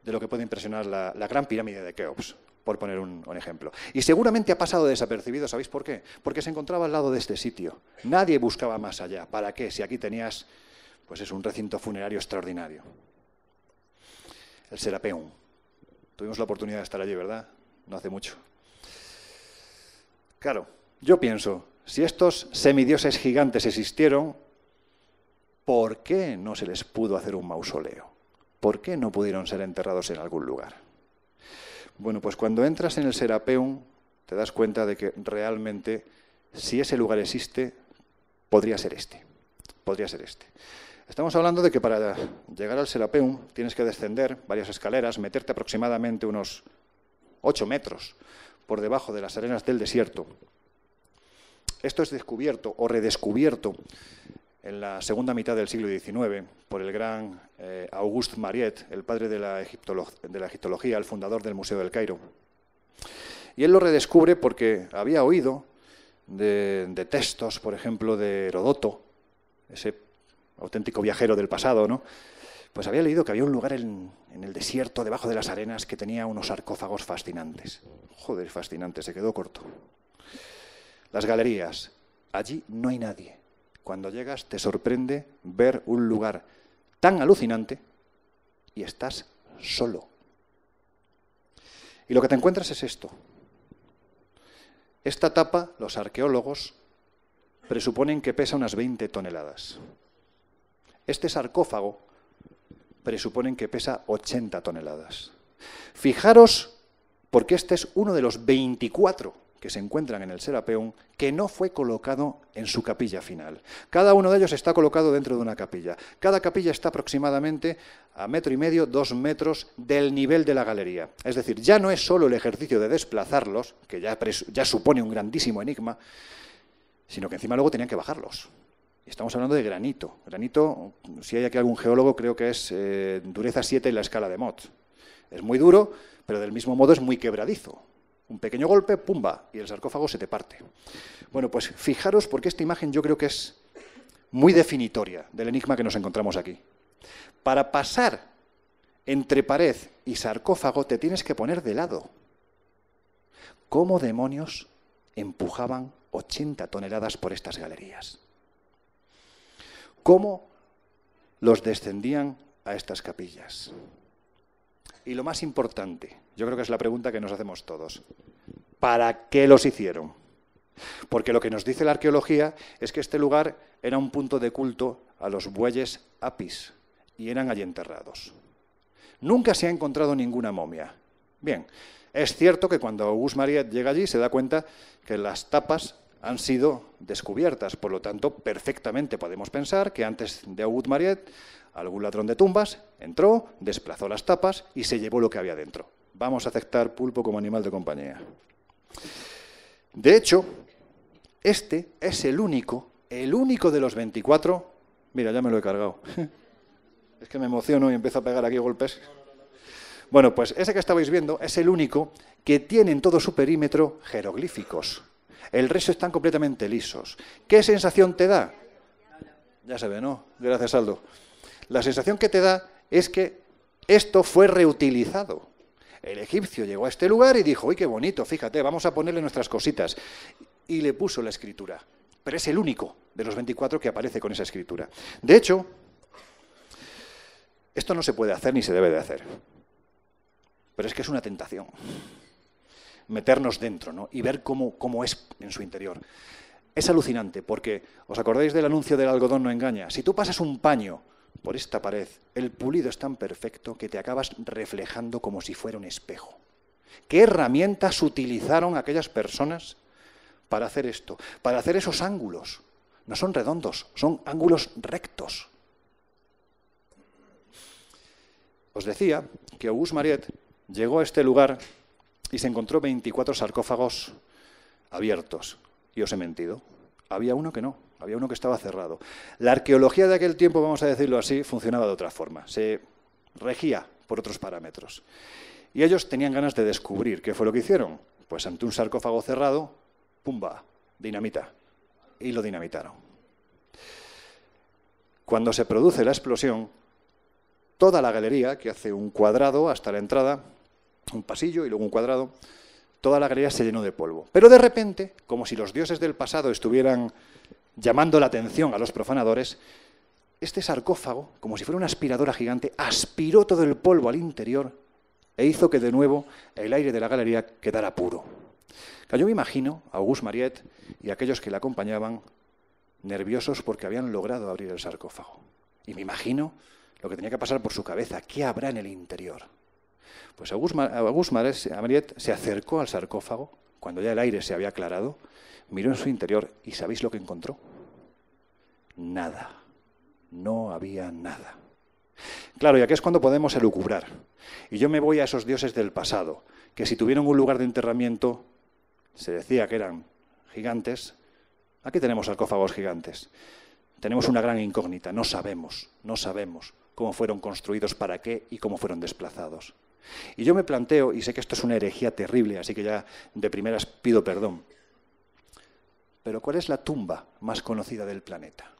de lo que puede impresionar la Gran Pirámide de Keops, por poner un ejemplo. Y seguramente ha pasado desapercibido, ¿sabéis por qué? Porque se encontraba al lado de este sitio. Nadie buscaba más allá. ¿Para qué? Si aquí tenías, pues es un recinto funerario extraordinario. El Serapeum. Tuvimos la oportunidad de estar allí, ¿verdad? No hace mucho. Claro, yo pienso, si estos semidioses gigantes existieron, ¿por qué no se les pudo hacer un mausoleo? ¿Por qué no pudieron ser enterrados en algún lugar? Bueno, pues cuando entras en el Serapeum te das cuenta de que realmente, si ese lugar existe, podría ser este. Podría ser este. Estamos hablando de que para llegar al Serapeum tienes que descender varias escaleras, meterte aproximadamente unos 8 metros por debajo de las arenas del desierto. Esto es descubierto o redescubierto en la segunda mitad del siglo XIX por el gran Auguste Mariette, el padre de la egiptología, el fundador del Museo del Cairo. Y él lo redescubre porque había oído de textos, por ejemplo, de Herodoto, ese auténtico viajero del pasado, ¿no? Pues había leído que había un lugar en el desierto, debajo de las arenas, que tenía unos sarcófagos fascinantes. Joder, fascinante, se quedó corto. Las galerías, allí no hay nadie. Cuando llegas te sorprende ver un lugar tan alucinante y estás solo. Y lo que te encuentras es esto. Esta tapa, los arqueólogos presuponen que pesa unas 20 toneladas. Este sarcófago presuponen que pesa 80 toneladas. Fijaros, porque este es uno de los 24 que se encuentran en el Serapeum, que no fue colocado en su capilla final. Cada uno de ellos está colocado dentro de una capilla. Cada capilla está aproximadamente a 1,5 metros, 2 metros del nivel de la galería. Es decir, ya no es solo el ejercicio de desplazarlos, que ya supone un grandísimo enigma, sino que encima luego tenían que bajarlos. Y estamos hablando de granito. Granito, si hay aquí algún geólogo, creo que es dureza 7 en la escala de Mohs. Es muy duro, pero del mismo modo es muy quebradizo. Un pequeño golpe, ¡pumba!, y el sarcófago se te parte. Bueno, pues fijaros, porque esta imagen yo creo que es muy definitoria del enigma que nos encontramos aquí. Para pasar entre pared y sarcófago te tienes que poner de lado. ¿Cómo demonios empujaban 80 toneladas por estas galerías? ¿Cómo los descendían a estas capillas? Y lo más importante, yo creo que es la pregunta que nos hacemos todos. ¿Para qué los hicieron? Porque lo que nos dice la arqueología es que este lugar era un punto de culto a los bueyes Apis y eran allí enterrados. Nunca se ha encontrado ninguna momia. Bien, es cierto que cuando Auguste Mariette llega allí se da cuenta que las tapas han sido descubiertas, por lo tanto, perfectamente podemos pensar que antes de Auguste Mariette algún ladrón de tumbas entró, desplazó las tapas y se llevó lo que había dentro. Vamos a aceptar pulpo como animal de compañía. De hecho, este es el único de los 24... Mira, ya me lo he cargado. Es que me emociono y empiezo a pegar aquí golpes. Bueno, pues ese que estabais viendo es el único que tiene en todo su perímetro jeroglíficos. El resto están completamente lisos. ¿Qué sensación te da? Ya se ve, ¿no? Gracias, Aldo. La sensación que te da es que esto fue reutilizado. El egipcio llegó a este lugar y dijo, ¡uy, qué bonito! Fíjate, vamos a ponerle nuestras cositas. Y le puso la escritura. Pero es el único de los 24 que aparece con esa escritura. De hecho, esto no se puede hacer ni se debe de hacer. Pero es que es una tentación. Meternos dentro, ¿no? Y ver cómo es en su interior. Es alucinante porque, ¿os acordáis del anuncio del algodón no engaña? Si tú pasas un paño por esta pared, el pulido es tan perfecto que te acabas reflejando como si fuera un espejo. ¿Qué herramientas utilizaron aquellas personas para hacer esto? Para hacer esos ángulos. No son redondos, son ángulos rectos. Os decía que Auguste Mariette llegó a este lugar y se encontró 24 sarcófagos abiertos. Y os he mentido. Había uno que no, había uno que estaba cerrado. La arqueología de aquel tiempo, vamos a decirlo así, funcionaba de otra forma. Se regía por otros parámetros. Y ellos tenían ganas de descubrir qué fue lo que hicieron. Pues ante un sarcófago cerrado, ¡pumba!, dinamita. Y lo dinamitaron. Cuando se produce la explosión, toda la galería, que hace un cuadrado hasta la entrada, un pasillo y luego un cuadrado, toda la galería se llenó de polvo. Pero de repente, como si los dioses del pasado estuvieran llamando la atención a los profanadores, este sarcófago, como si fuera una aspiradora gigante, aspiró todo el polvo al interior e hizo que de nuevo el aire de la galería quedara puro. Yo me imagino a Auguste Mariette y a aquellos que le acompañaban nerviosos porque habían logrado abrir el sarcófago. Y me imagino lo que tenía que pasar por su cabeza. ¿Qué habrá en el interior? Pues Auguste Mariette se acercó al sarcófago cuando ya el aire se había aclarado, miró en su interior y ¿sabéis lo que encontró? Nada. No había nada. Claro, y aquí es cuando podemos elucubrar. Y yo me voy a esos dioses del pasado, que si tuvieron un lugar de enterramiento, se decía que eran gigantes. Aquí tenemos sarcófagos gigantes. Tenemos una gran incógnita, no sabemos cómo fueron construidos, para qué y cómo fueron desplazados. Y yo me planteo, y sé que esto es una herejía terrible, así que ya de primeras pido perdón, pero ¿cuál es la tumba más conocida del planeta?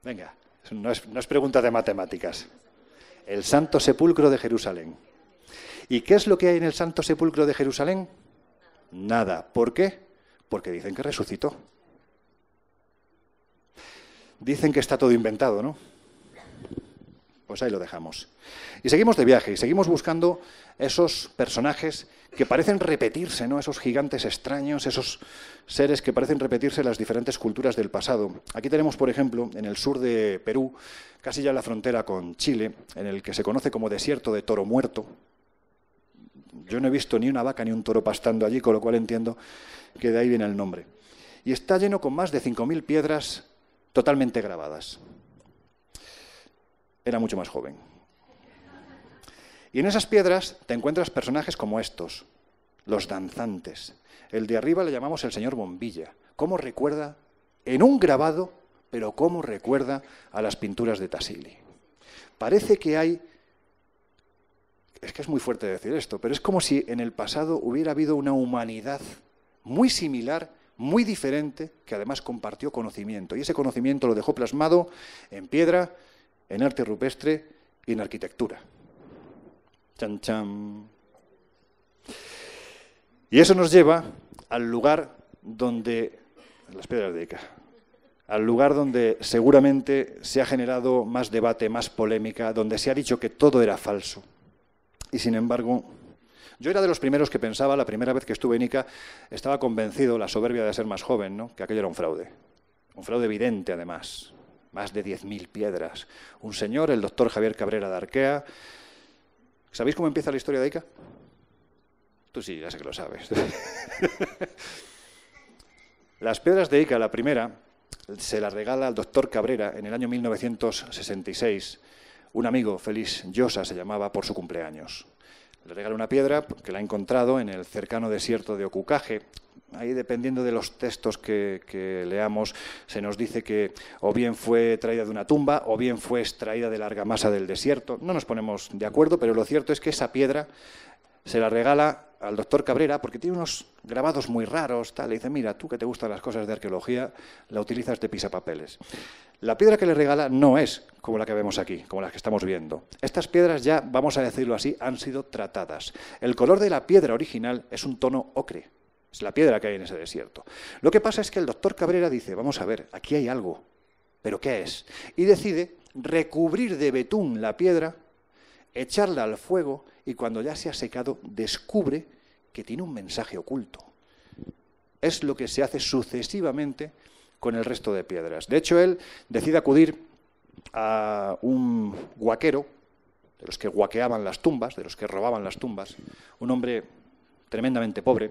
Venga, no es pregunta de matemáticas. El Santo Sepulcro de Jerusalén. ¿Y qué es lo que hay en el Santo Sepulcro de Jerusalén? Nada. ¿Por qué? Porque dicen que resucitó. Dicen que está todo inventado, ¿no? Pues ahí lo dejamos. Y seguimos de viaje, y seguimos buscando esos personajes que parecen repetirse, ¿no? Esos gigantes extraños, esos seres que parecen repetirse en las diferentes culturas del pasado. Aquí tenemos, por ejemplo, en el sur de Perú, casi ya en la frontera con Chile, en el que se conoce como desierto de Toro Muerto. Yo no he visto ni una vaca ni un toro pastando allí, con lo cual entiendo que de ahí viene el nombre. Y está lleno con más de 5.000 piedras totalmente grabadas. Era mucho más joven. Y en esas piedras te encuentras personajes como estos, los danzantes. El de arriba le llamamos el señor Bombilla. ¿Cómo recuerda, en un grabado, pero cómo recuerda a las pinturas de Tassili? Parece que hay, es que es muy fuerte decir esto, pero es como si en el pasado hubiera habido una humanidad muy similar, muy diferente, que además compartió conocimiento. Y ese conocimiento lo dejó plasmado en piedra, en arte rupestre y en arquitectura. Chan, chan. Y eso nos lleva al lugar donde, las piedras de Ica, al lugar donde seguramente se ha generado más debate, más polémica, donde se ha dicho que todo era falso. Y sin embargo, yo era de los primeros que pensaba, la primera vez que estuve en Ica, estaba convencido, la soberbia de ser más joven, ¿no?, que aquello era un fraude evidente además. Más de 10.000 piedras. Un señor, el doctor Javier Cabrera de Arquea. ¿Sabéis cómo empieza la historia de Ica? Tú sí, ya sé que lo sabes. Las piedras de Ica, la primera, se la regala al doctor Cabrera en el año 1966. Un amigo, Félix Llosa se llamaba, por su cumpleaños. Le regala una piedra que la ha encontrado en el cercano desierto de Ocucaje. Ahí, dependiendo de los textos que leamos, se nos dice que o bien fue traída de una tumba o bien fue extraída de la argamasa del desierto. No nos ponemos de acuerdo, pero lo cierto es que esa piedra se la regala al doctor Cabrera porque tiene unos grabados muy raros. Le dice, mira, tú que te gustan las cosas de arqueología, la utilizas de pisapapeles. La piedra que le regala no es como la que vemos aquí, como la que estamos viendo. Estas piedras ya, vamos a decirlo así, han sido tratadas. El color de la piedra original es un tono ocre. Es la piedra que hay en ese desierto. Lo que pasa es que el doctor Cabrera dice, vamos a ver, aquí hay algo, ¿pero qué es? Y decide recubrir de betún la piedra, echarla al fuego y cuando ya se ha secado descubre que tiene un mensaje oculto. Es lo que se hace sucesivamente con el resto de piedras. De hecho, él decide acudir a un huaquero, de los que huaqueaban las tumbas, de los que robaban las tumbas, un hombre tremendamente pobre,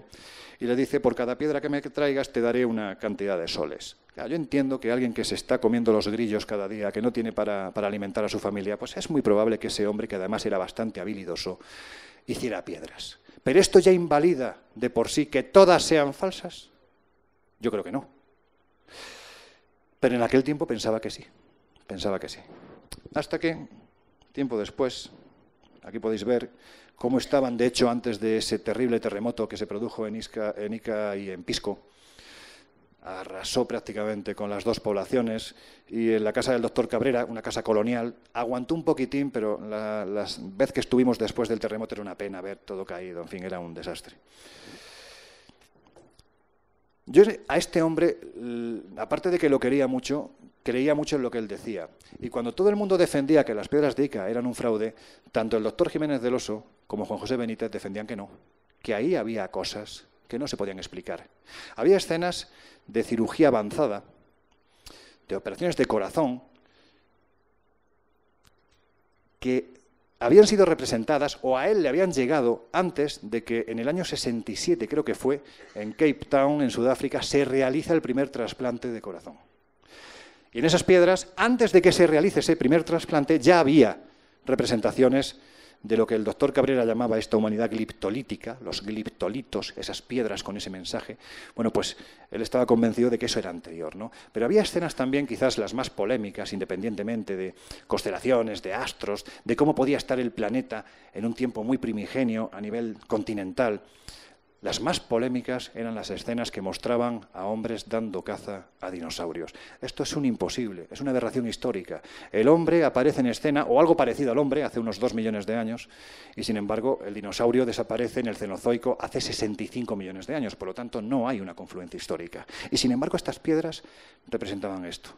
y le dice, por cada piedra que me traigas te daré una cantidad de soles. Claro, yo entiendo que alguien que se está comiendo los grillos cada día, que no tiene para alimentar a su familia, pues es muy probable que ese hombre, que además era bastante habilidoso, hiciera piedras. ¿Pero esto ya invalida de por sí que todas sean falsas? Yo creo que no. Pero en aquel tiempo pensaba que sí. Hasta que, tiempo después, aquí podéis ver cómo estaban, de hecho, antes de ese terrible terremoto que se produjo en Ica y en Pisco, arrasó prácticamente con las dos poblaciones, y en la casa del doctor Cabrera, una casa colonial, aguantó un poquitín, pero la vez que estuvimos después del terremoto era una pena ver todo caído, en fin, era un desastre. Yo a este hombre, aparte de que lo quería mucho, creía mucho en lo que él decía. Y cuando todo el mundo defendía que las piedras de Ica eran un fraude, tanto el doctor Jiménez del Oso como Juan José Benítez defendían que no, que ahí había cosas que no se podían explicar. Había escenas de cirugía avanzada, de operaciones de corazón, que habían sido representadas o a él le habían llegado antes de que en el año 67, creo que fue, en Cape Town, en Sudáfrica, se realiza el primer trasplante de corazón. Y en esas piedras, antes de que se realice ese primer trasplante, ya había representaciones de lo que el doctor Cabrera llamaba esta humanidad gliptolítica, los gliptolitos, esas piedras con ese mensaje. Bueno, pues él estaba convencido de que eso era anterior, ¿no? Pero había escenas también, quizás las más polémicas, independientemente de constelaciones, de astros, de cómo podía estar el planeta en un tiempo muy primigenio a nivel continental. Las más polémicas eran las escenas que mostraban a hombres dando caza a dinosaurios. Esto es un imposible, es una aberración histórica. El hombre aparece en escena, o algo parecido al hombre, hace unos 2 millones de años, y sin embargo el dinosaurio desaparece en el Cenozoico hace 65 millones de años, por lo tanto no hay una confluencia histórica. Y sin embargo estas piedras representaban esto.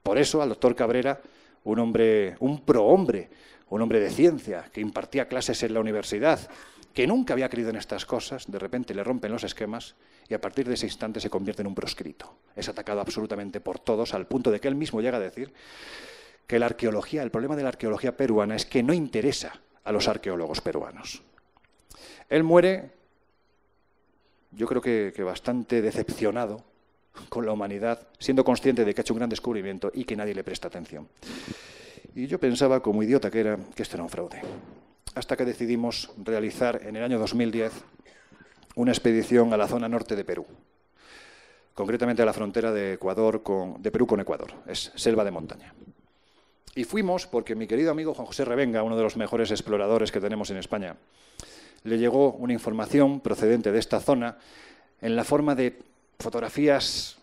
Por eso al doctor Cabrera, un hombre, un prohombre, un hombre de ciencia, que impartía clases en la universidad, que nunca había creído en estas cosas, de repente le rompen los esquemas y a partir de ese instante se convierte en un proscrito. Es atacado absolutamente por todos, al punto de que él mismo llega a decir que la arqueología, el problema de la arqueología peruana es que no interesa a los arqueólogos peruanos. Él muere, yo creo que bastante decepcionado con la humanidad, siendo consciente de que ha hecho un gran descubrimiento y que nadie le presta atención. Y yo pensaba, como idiota que era, que esto era un fraude. Hasta que decidimos realizar en el año 2010 una expedición a la zona norte de Perú, concretamente a la frontera de Perú con Ecuador, es selva de montaña. Y fuimos porque mi querido amigo Juan José Revenga, uno de los mejores exploradores que tenemos en España, le llegó una información procedente de esta zona en la forma de fotografías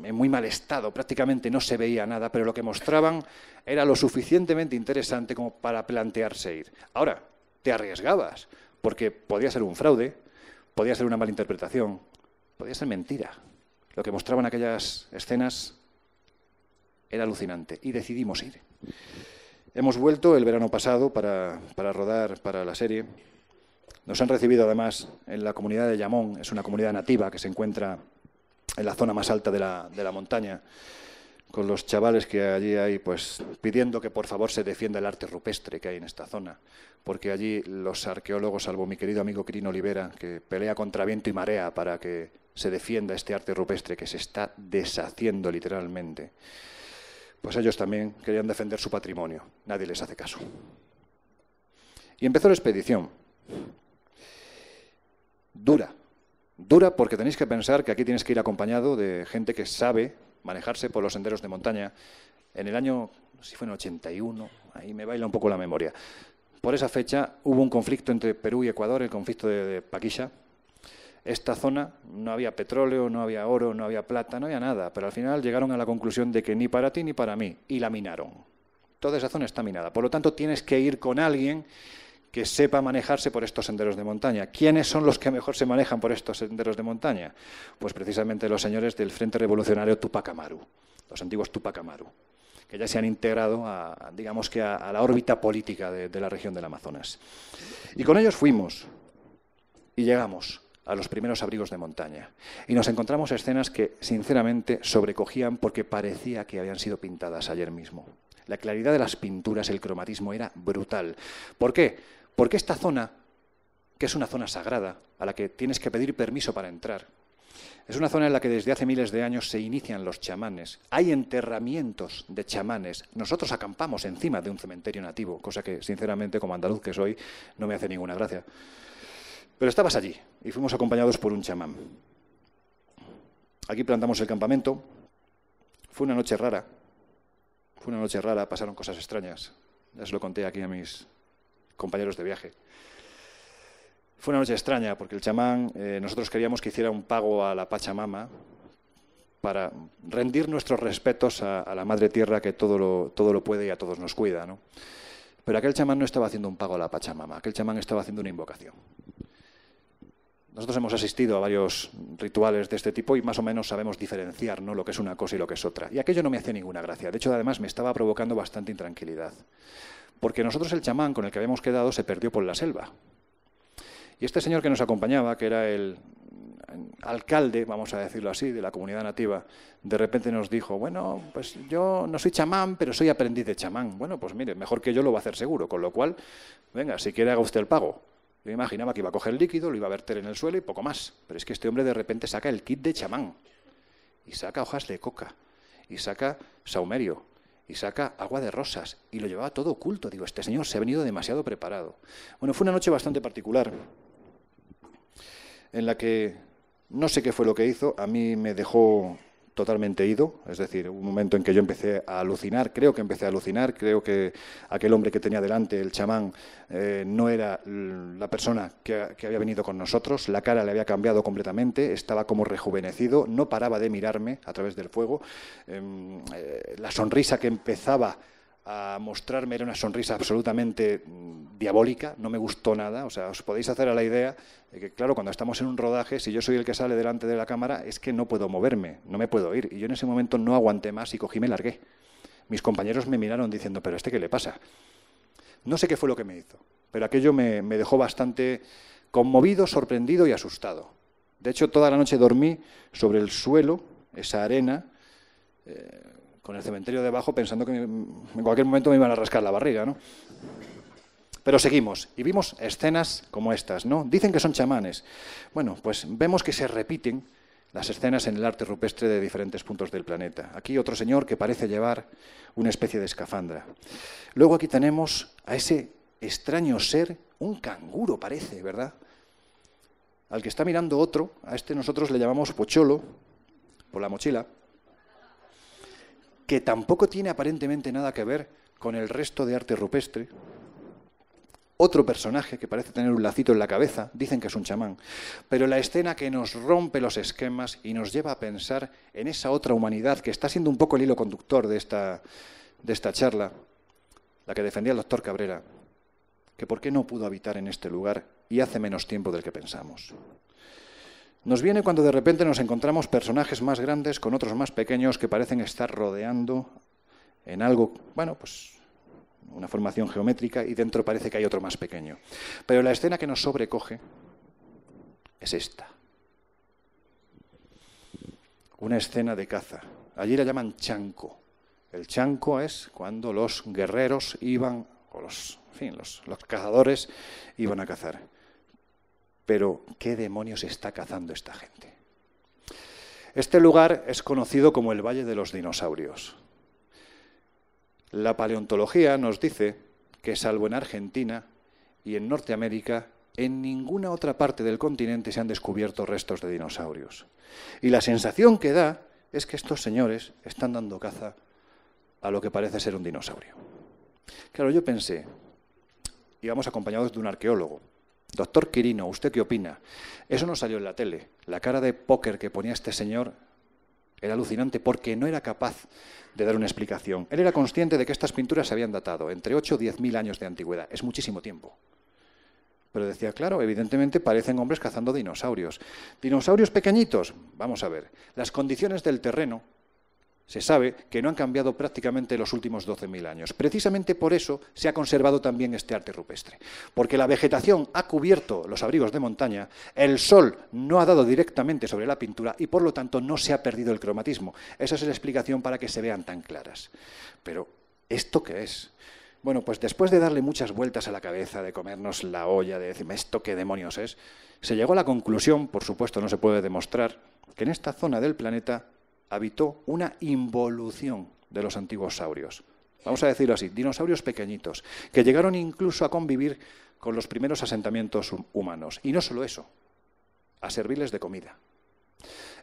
en muy mal estado, prácticamente no se veía nada, pero lo que mostraban era lo suficientemente interesante como para plantearse ir. Ahora, te arriesgabas, porque podía ser un fraude, podía ser una malinterpretación, podía ser mentira. Lo que mostraban aquellas escenas era alucinante y decidimos ir. Hemos vuelto el verano pasado para rodar para la serie. Nos han recibido además en la comunidad de Llamón, es una comunidad nativa que se encuentra en la zona más alta de la montaña, con los chavales que allí hay, pues pidiendo que por favor se defienda el arte rupestre que hay en esta zona, porque allí los arqueólogos, salvo mi querido amigo Quirino Olivera, que pelea contra viento y marea para que se defienda este arte rupestre que se está deshaciendo literalmente, pues ellos también querían defender su patrimonio. Nadie les hace caso. Y empezó la expedición. Dura porque tenéis que pensar que aquí tienes que ir acompañado de gente que sabe manejarse por los senderos de montaña. En el año, si fue en el 81, ahí me baila un poco la memoria. Por esa fecha hubo un conflicto entre Perú y Ecuador, el conflicto de Paquisha. Esta zona no había petróleo, no había oro, no había plata, no había nada, pero al final llegaron a la conclusión de que ni para ti ni para mí, y la minaron. Toda esa zona está minada, por lo tanto tienes que ir con alguien que sepa manejarse por estos senderos de montaña. ¿Quiénes son los que mejor se manejan por estos senderos de montaña? Pues precisamente los señores del Frente Revolucionario Tupac Amaru, los antiguos Tupac Amaru, que ya se han integrado digamos que a la órbita política de la región del Amazonas. Y con ellos fuimos y llegamos a los primeros abrigos de montaña. Y nos encontramos escenas que, sinceramente, sobrecogían porque parecía que habían sido pintadas ayer mismo. La claridad de las pinturas, el cromatismo era brutal. ¿Por qué? Porque esta zona, que es una zona sagrada, a la que tienes que pedir permiso para entrar, es una zona en la que desde hace miles de años se inician los chamanes. Hay enterramientos de chamanes. Nosotros acampamos encima de un cementerio nativo, cosa que, sinceramente, como andaluz que soy, no me hace ninguna gracia. Pero estabas allí y fuimos acompañados por un chamán. Aquí plantamos el campamento. Fue una noche rara. Pasaron cosas extrañas. Ya se lo conté aquí a mis compañeros de viaje. Fue una noche extraña porque el chamán, nosotros queríamos que hiciera un pago a la Pachamama para rendir nuestros respetos a la Madre Tierra, que todo lo puede y a todos nos cuida, ¿no? Pero aquel chamán no estaba haciendo un pago a la Pachamama, aquel chamán estaba haciendo una invocación. Nosotros hemos asistido a varios rituales de este tipo y más o menos sabemos diferenciar, ¿no?, lo que es una cosa y lo que es otra. Y aquello no me hacía ninguna gracia. De hecho, además, me estaba provocando bastante intranquilidad. Porque nosotros, el chamán con el que habíamos quedado, se perdió por la selva. Y este señor que nos acompañaba, que era el alcalde, vamos a decirlo así, de la comunidad nativa, de repente nos dijo, bueno, pues yo no soy chamán, pero soy aprendiz de chamán. Bueno, pues mire, mejor que yo lo va a hacer seguro, con lo cual, venga, si quiere haga usted el pago. Yo imaginaba que iba a coger el líquido, lo iba a verter en el suelo y poco más. Pero es que este hombre de repente saca el kit de chamán, y saca hojas de coca, y saca saumerio, y saca agua de rosas, y lo llevaba todo oculto. Digo, este señor se ha venido demasiado preparado. Bueno, fue una noche bastante particular, en la que no sé qué fue lo que hizo, a mí me dejó totalmente ido, es decir, un momento en que yo empecé a alucinar, creo que aquel hombre que tenía delante, el chamán, no era la persona que había venido con nosotros, la cara le había cambiado completamente, estaba como rejuvenecido, no paraba de mirarme a través del fuego, la sonrisa que empezaba a mostrarme era una sonrisa absolutamente diabólica, no me gustó nada, o sea, os podéis hacer a la idea de que, claro, cuando estamos en un rodaje, si yo soy el que sale delante de la cámara, es que no puedo moverme, no me puedo ir, y yo en ese momento no aguanté más y cogí y me largué. Mis compañeros me miraron diciendo, ¿pero qué le pasa? No sé qué fue lo que me hizo, pero aquello me dejó bastante conmovido, sorprendido y asustado. De hecho, toda la noche dormí sobre el suelo, esa arena, con el cementerio debajo, pensando que en cualquier momento me iban a rascar la barriga, ¿no? Pero seguimos, y vimos escenas como estas, ¿no? Dicen que son chamanes. Bueno, pues vemos que se repiten las escenas en el arte rupestre de diferentes puntos del planeta. Aquí otro señor que parece llevar una especie de escafandra. Luego aquí tenemos a ese extraño ser, un canguro parece, ¿verdad? Al que está mirando otro, a este nosotros le llamamos pocholo, por la mochila, que tampoco tiene aparentemente nada que ver con el resto de arte rupestre. Otro personaje que parece tener un lacito en la cabeza, dicen que es un chamán, pero la escena que nos rompe los esquemas y nos lleva a pensar en esa otra humanidad que está siendo un poco el hilo conductor de esta charla, la que defendía el doctor Cabrera, que por qué no pudo habitar en este lugar y hace menos tiempo del que pensamos. Nos viene cuando de repente nos encontramos personajes más grandes con otros más pequeños que parecen estar rodeando en algo, bueno, pues una formación geométrica, y dentro parece que hay otro más pequeño. Pero la escena que nos sobrecoge es esta. Una escena de caza. Allí la llaman chanco. El chanco es cuando los guerreros iban, o los cazadores iban a cazar. Pero, ¿qué demonios está cazando esta gente? Este lugar es conocido como el Valle de los Dinosaurios. La paleontología nos dice que, salvo en Argentina y en Norteamérica, en ninguna otra parte del continente se han descubierto restos de dinosaurios. Y la sensación que da es que estos señores están dando caza a lo que parece ser un dinosaurio. Claro, yo pensé, íbamos acompañados de un arqueólogo. Doctor Quirino, ¿usted qué opina? Eso no salió en la tele. La cara de póker que ponía este señor era alucinante porque no era capaz de dar una explicación. Él era consciente de que estas pinturas se habían datado entre 8 o 10.000 años de antigüedad. Es muchísimo tiempo. Pero decía, claro, evidentemente parecen hombres cazando dinosaurios. ¿Dinosaurios pequeñitos? Vamos a ver. Las condiciones del terreno se sabe que no han cambiado prácticamente los últimos 12.000 años. Precisamente por eso se ha conservado también este arte rupestre. Porque la vegetación ha cubierto los abrigos de montaña, el sol no ha dado directamente sobre la pintura y por lo tanto no se ha perdido el cromatismo. Esa es la explicación para que se vean tan claras. Pero, ¿esto qué es? Bueno, pues después de darle muchas vueltas a la cabeza, de comernos la olla, de decirme ¿esto qué demonios es?, se llegó a la conclusión, por supuesto no se puede demostrar, que en esta zona del planeta habitó una involución de los antiguos saurios. Vamos a decirlo así, dinosaurios pequeñitos, que llegaron incluso a convivir con los primeros asentamientos humanos. Y no solo eso, a servirles de comida.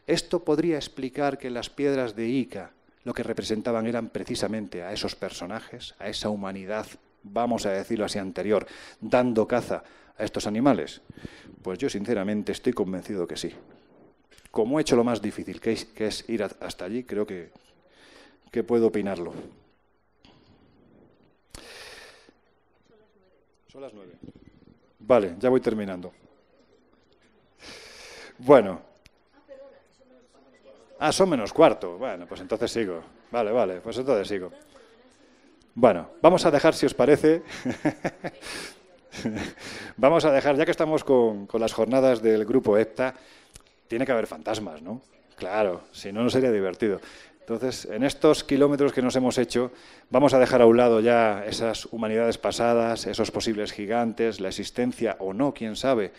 Esto podría explicar que las piedras de Ica lo que representaban eran precisamente a esos personajes, a esa humanidad, vamos a decirlo así, anterior, dando caza a estos animales. Pues yo sinceramente estoy convencido que sí. como he hecho lo más difícil, que es ir hasta allí, creo que puedo opinarlo. Son las 9. Vale, ya voy terminando. Bueno. Ah, son menos cuarto. Bueno, pues entonces sigo. Vale, pues entonces sigo. Bueno, vamos a dejar, si os parece, vamos a dejar, ya que estamos con las jornadas del grupo EPTA, tiene que haber fantasmas, ¿no? Claro, si no, no sería divertido. Entonces, en estos kilómetros que nos hemos hecho, vamos a dejar a un lado ya esas humanidades pasadas, esos posibles gigantes, la existencia o no, quién sabe,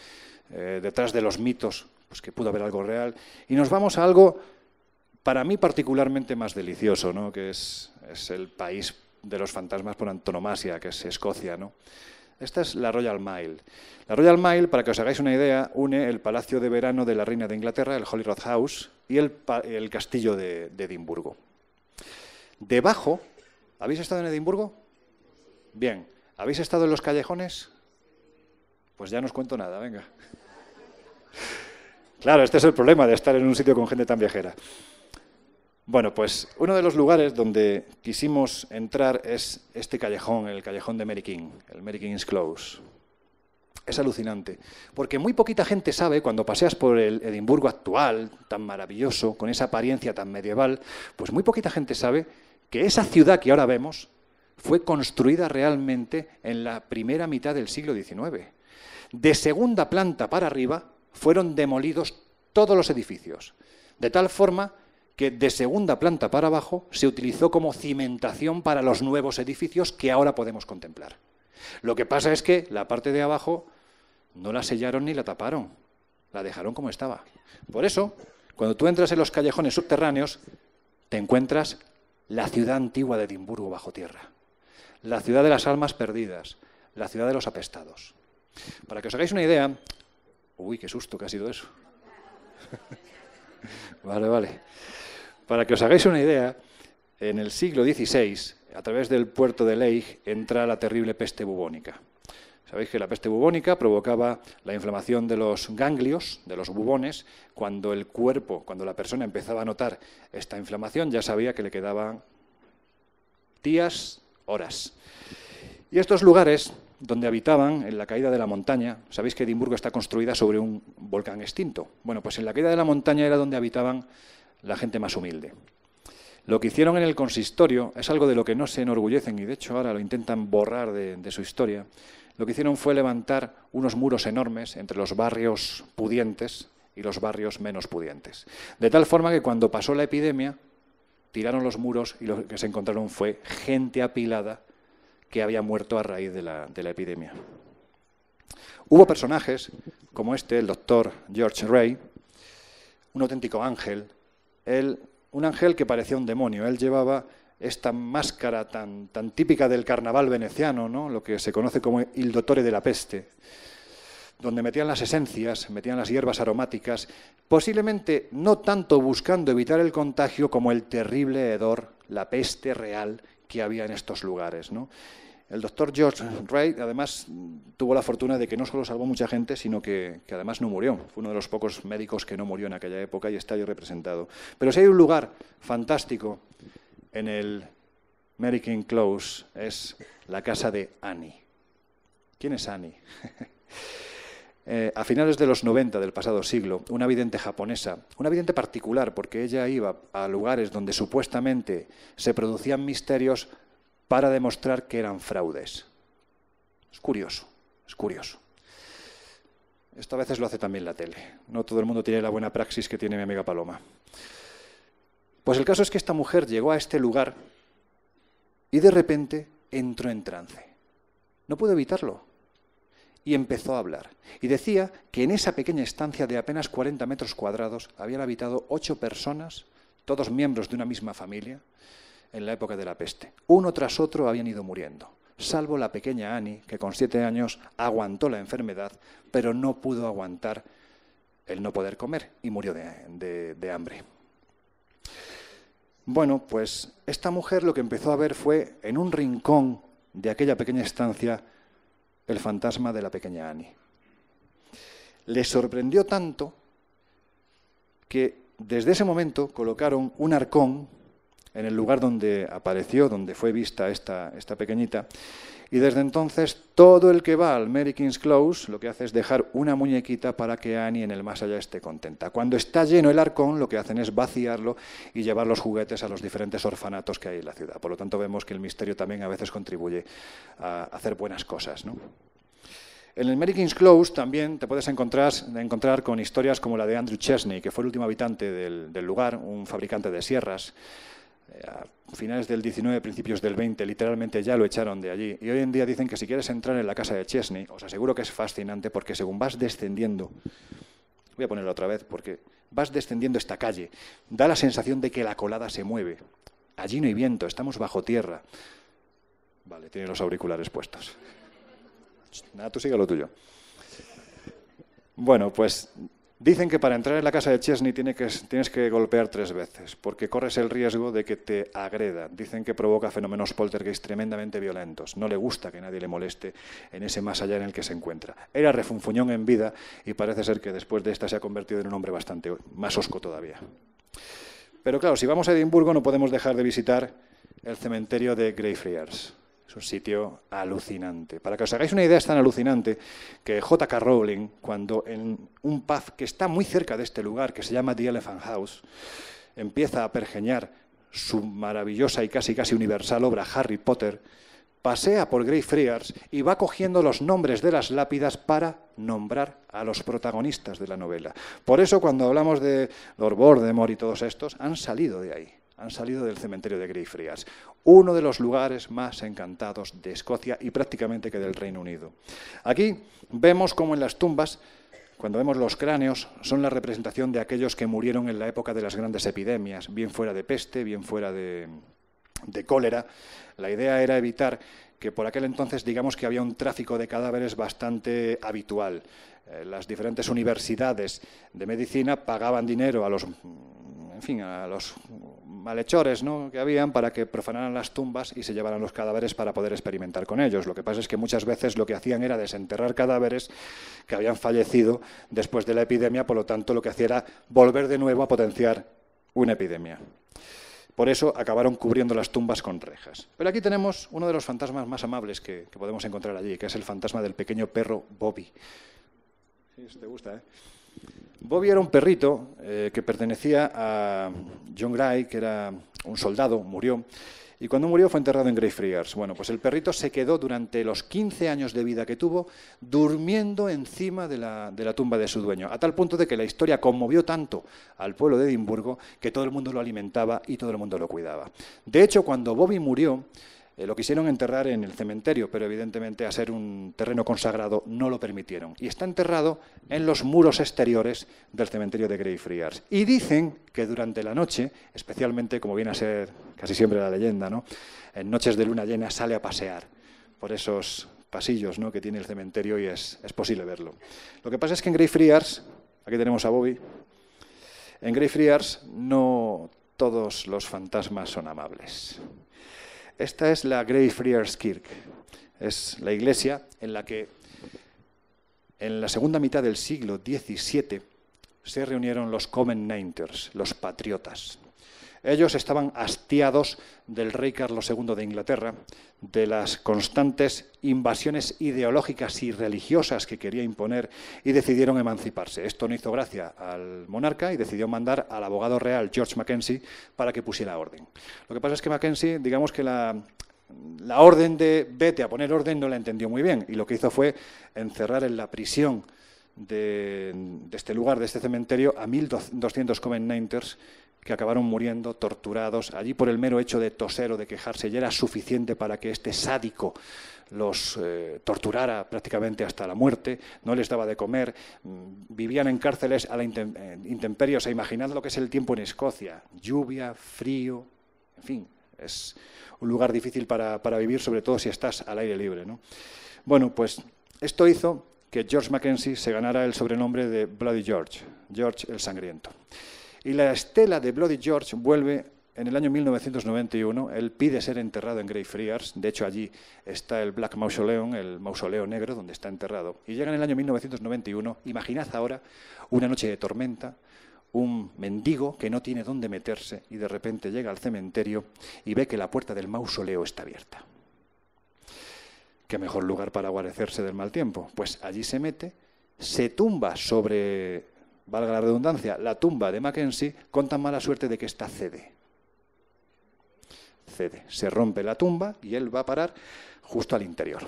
detrás de los mitos, pues que pudo haber algo real, y nos vamos a algo, para mí particularmente más delicioso, ¿no? Que es el país de los fantasmas por antonomasia, que es Escocia, ¿no? Esta es la Royal Mile. La Royal Mile, para que os hagáis una idea, une el Palacio de Verano de la Reina de Inglaterra, el Holyrood House, y el Castillo de Edimburgo. Debajo, ¿habéis estado en Edimburgo? Bien. ¿Habéis estado en los callejones? Pues ya no os cuento nada, venga. Claro, este es el problema de estar en un sitio con gente tan viajera. Bueno, pues uno de los lugares donde quisimos entrar es este callejón, el callejón de Mary King, el Mary King's Close. Es alucinante, porque muy poquita gente sabe, cuando paseas por el Edimburgo actual, tan maravilloso, con esa apariencia tan medieval, pues muy poquita gente sabe que esa ciudad que ahora vemos fue construida realmente en la primera mitad del siglo XIX. De segunda planta para arriba fueron demolidos todos los edificios, de tal forma que de segunda planta para abajo se utilizó como cimentación para los nuevos edificios que ahora podemos contemplar. Lo que pasa es que la parte de abajo no la sellaron ni la taparon, la dejaron como estaba. Por eso, cuando tú entras en los callejones subterráneos, te encuentras la ciudad antigua de Edimburgo bajo tierra, la ciudad de las almas perdidas, la ciudad de los apestados. Para que os hagáis una idea... Uy, qué susto que ha sido eso. Vale. Para que os hagáis una idea, en el siglo XVI, a través del puerto de Leigh, entra la terrible peste bubónica. Sabéis que la peste bubónica provocaba la inflamación de los ganglios, de los bubones. Cuando el cuerpo, cuando la persona empezaba a notar esta inflamación, ya sabía que le quedaban días, horas. Y estos lugares donde habitaban, en la caída de la montaña, sabéis que Edimburgo está construida sobre un volcán extinto. Bueno, pues en la caída de la montaña era donde habitaban la gente más humilde. Lo que hicieron en el consistorio es algo de lo que no se enorgullecen y de hecho ahora lo intentan borrar de su historia. Lo que hicieron fue levantar unos muros enormes entre los barrios pudientes y los barrios menos pudientes. De tal forma que cuando pasó la epidemia, tiraron los muros y lo que se encontraron fue gente apilada que había muerto a raíz de la epidemia. Hubo personajes como el doctor George Ray, un auténtico ángel, un ángel que parecía un demonio. Él llevaba esta máscara tan típica del carnaval veneciano, ¿no? Lo que se conoce como il dottore de la peste, donde metían las esencias, metían las hierbas aromáticas, posiblemente no tanto buscando evitar el contagio como el terrible hedor, la peste real que había en estos lugares, ¿no? El doctor George Ray, además, tuvo la fortuna de que no solo salvó mucha gente, sino que además no murió. Fue uno de los pocos médicos que no murió en aquella época y está ahí representado. Pero si hay un lugar fantástico en el Mary King Close, es la casa de Annie. ¿Quién es Annie? A finales de los 90 del pasado siglo, una vidente japonesa, una vidente particular, porque ella iba a lugares donde supuestamente se producían misterios para demostrar que eran fraudes. Es curioso, es curioso. Esto a veces lo hace también la tele. No todo el mundo tiene la buena praxis que tiene mi amiga Paloma. Pues el caso es que esta mujer llegó a este lugar y de repente entró en trance. No pudo evitarlo. Y empezó a hablar. Y decía que en esa pequeña estancia de apenas 40 metros cuadrados habían habitado 8 personas, todos miembros de una misma familia, en la época de la peste. Uno tras otro habían ido muriendo, salvo la pequeña Annie, que con 7 años aguantó la enfermedad, pero no pudo aguantar el no poder comer y murió de hambre. Bueno, pues esta mujer lo que empezó a ver fue, en un rincón de aquella pequeña estancia, el fantasma de la pequeña Annie. Le sorprendió tanto que desde ese momento colocaron un arcón en el lugar donde apareció, donde fue vista esta pequeñita, y desde entonces todo el que va al Mary King's Close lo que hace es dejar una muñequita para que Annie en el más allá esté contenta. Cuando está lleno el arcón, lo que hacen es vaciarlo y llevar los juguetes a los diferentes orfanatos que hay en la ciudad. Por lo tanto, vemos que el misterio también a veces contribuye a hacer buenas cosas, ¿no? En el Mary King's Close también te puedes encontrar con historias como la de Andrew Chesney, que fue el último habitante del lugar, un fabricante de sierras. A finales del 19, principios del 20, literalmente ya lo echaron de allí. Y hoy en día dicen que si quieres entrar en la casa de Chesney, os aseguro que es fascinante porque según vas descendiendo, voy a ponerlo otra vez, porque vas descendiendo esta calle, da la sensación de que la colada se mueve. Allí no hay viento, estamos bajo tierra. Vale, tiene los auriculares puestos. Nada, tú sigue lo tuyo. Bueno, pues dicen que para entrar en la casa de Chesney tienes que golpear 3 veces, porque corres el riesgo de que te agreda. Dicen que provoca fenómenos poltergeist tremendamente violentos. No le gusta que nadie le moleste en ese más allá en el que se encuentra. Era refunfuñón en vida y parece ser que después de esta se ha convertido en un hombre bastante más hosco todavía. Pero claro, si vamos a Edimburgo no podemos dejar de visitar el cementerio de Greyfriars. Es un sitio alucinante. Para que os hagáis una idea, es tan alucinante que J.K. Rowling, cuando en un pub que está muy cerca de este lugar, que se llama The Elephant House, empieza a pergeñar su maravillosa y casi universal obra Harry Potter, pasea por Greyfriars y va cogiendo los nombres de las lápidas para nombrar a los protagonistas de la novela. Por eso, cuando hablamos de Lord Voldemort y todos estos, han salido de ahí. Han salido del cementerio de Greyfriars, uno de los lugares más encantados de Escocia y prácticamente que del Reino Unido. Aquí vemos cómo en las tumbas, cuando vemos los cráneos, son la representación de aquellos que murieron en la época de las grandes epidemias, bien fuera de peste, bien fuera de cólera. La idea era evitar que por aquel entonces digamos que había un tráfico de cadáveres bastante habitual. Las diferentes universidades de medicina pagaban dinero a los malhechores, ¿no?, que habían para que profanaran las tumbas y se llevaran los cadáveres para poder experimentar con ellos. Lo que pasa es que muchas veces lo que hacían era desenterrar cadáveres que habían fallecido después de la epidemia, por lo tanto lo que hacía era volver de nuevo a potenciar una epidemia. Por eso acabaron cubriendo las tumbas con rejas. Pero aquí tenemos uno de los fantasmas más amables que podemos encontrar allí, que es el fantasma del pequeño perro Bobby. Sí, eso te gusta, ¿eh? Bobby era un perrito que pertenecía a John Gray, que era un soldado, murió, y cuando murió fue enterrado en Greyfriars. Bueno, pues el perrito se quedó durante los 15 años de vida que tuvo durmiendo encima de la tumba de su dueño, a tal punto de que la historia conmovió tanto al pueblo de Edimburgo que todo el mundo lo alimentaba y todo el mundo lo cuidaba. De hecho, cuando Bobby murió, lo quisieron enterrar en el cementerio, pero evidentemente a ser un terreno consagrado no lo permitieron. Y está enterrado en los muros exteriores del cementerio de Greyfriars. Y dicen que durante la noche, especialmente, como viene a ser casi siempre la leyenda, ¿no?, en noches de luna llena sale a pasear por esos pasillos, ¿no?, que tiene el cementerio y es posible verlo. Lo que pasa es que en Greyfriars, aquí tenemos a Bobby, en Greyfriars no todos los fantasmas son amables. Esta es la Greyfriars Kirk. Es la iglesia en la que en la segunda mitad del siglo XVII se reunieron los Covenanters, los patriotas. Ellos estaban hastiados del rey Carlos II de Inglaterra, de las constantes invasiones ideológicas y religiosas que quería imponer y decidieron emanciparse. Esto no hizo gracia al monarca y decidió mandar al abogado real George Mackenzie para que pusiera orden. Lo que pasa es que Mackenzie, digamos que la orden de vete a poner orden no la entendió muy bien y lo que hizo fue encerrar en la prisión de este lugar, de este cementerio, a 1.200 Covenanters que acabaron muriendo, torturados, allí por el mero hecho de toser o de quejarse, ya era suficiente para que este sádico los torturara prácticamente hasta la muerte, no les daba de comer, vivían en cárceles a la intemperie. O sea, imaginad lo que es el tiempo en Escocia, lluvia, frío, en fin, es un lugar difícil para vivir, sobre todo si estás al aire libre, ¿no? Bueno, pues esto hizo que George Mackenzie se ganara el sobrenombre de Bloody George, George el Sangriento. Y la estela de Bloody George vuelve en el año 1991. Él pide ser enterrado en Greyfriars. De hecho, allí está el Black Mausoleum, el mausoleo negro, donde está enterrado. Y llega en el año 1991. Imaginad ahora una noche de tormenta, un mendigo que no tiene dónde meterse y de repente llega al cementerio y ve que la puerta del mausoleo está abierta. ¿Qué mejor lugar para guarecerse del mal tiempo? Pues allí se mete, se tumba sobre, valga la redundancia, la tumba de Mackenzie con tan mala suerte de que esta cede. Se rompe la tumba y él va a parar justo al interior.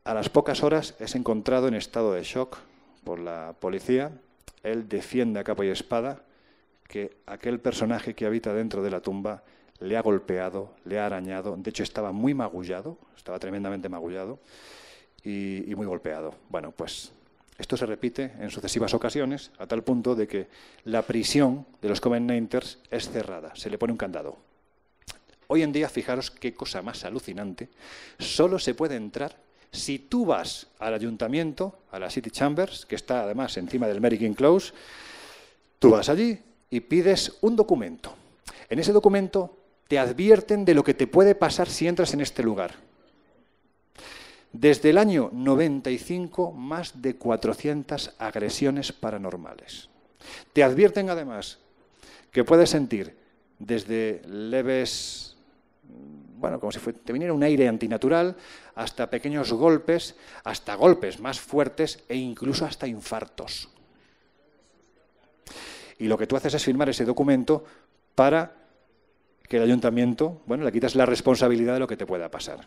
A las pocas horas es encontrado en estado de shock por la policía. Él defiende a capa y espada que aquel personaje que habita dentro de la tumba le ha golpeado, le ha arañado. De hecho, estaba muy magullado, estaba tremendamente magullado y muy golpeado. Bueno, pues esto se repite en sucesivas ocasiones, a tal punto de que la prisión de los Covenanters es cerrada, se le pone un candado. Hoy en día, fijaros qué cosa más alucinante, solo se puede entrar si tú vas al ayuntamiento, a la City Chambers, que está además encima del Mary King Close, tú vas allí y pides un documento. En ese documento te advierten de lo que te puede pasar si entras en este lugar. Desde el año 95, más de 400 agresiones paranormales. Te advierten además que puedes sentir desde leves, bueno, como si te viniera un aire antinatural, hasta pequeños golpes, hasta golpes más fuertes e incluso hasta infartos. Y lo que tú haces es firmar ese documento para que el ayuntamiento, bueno, le quitas la responsabilidad de lo que te pueda pasar.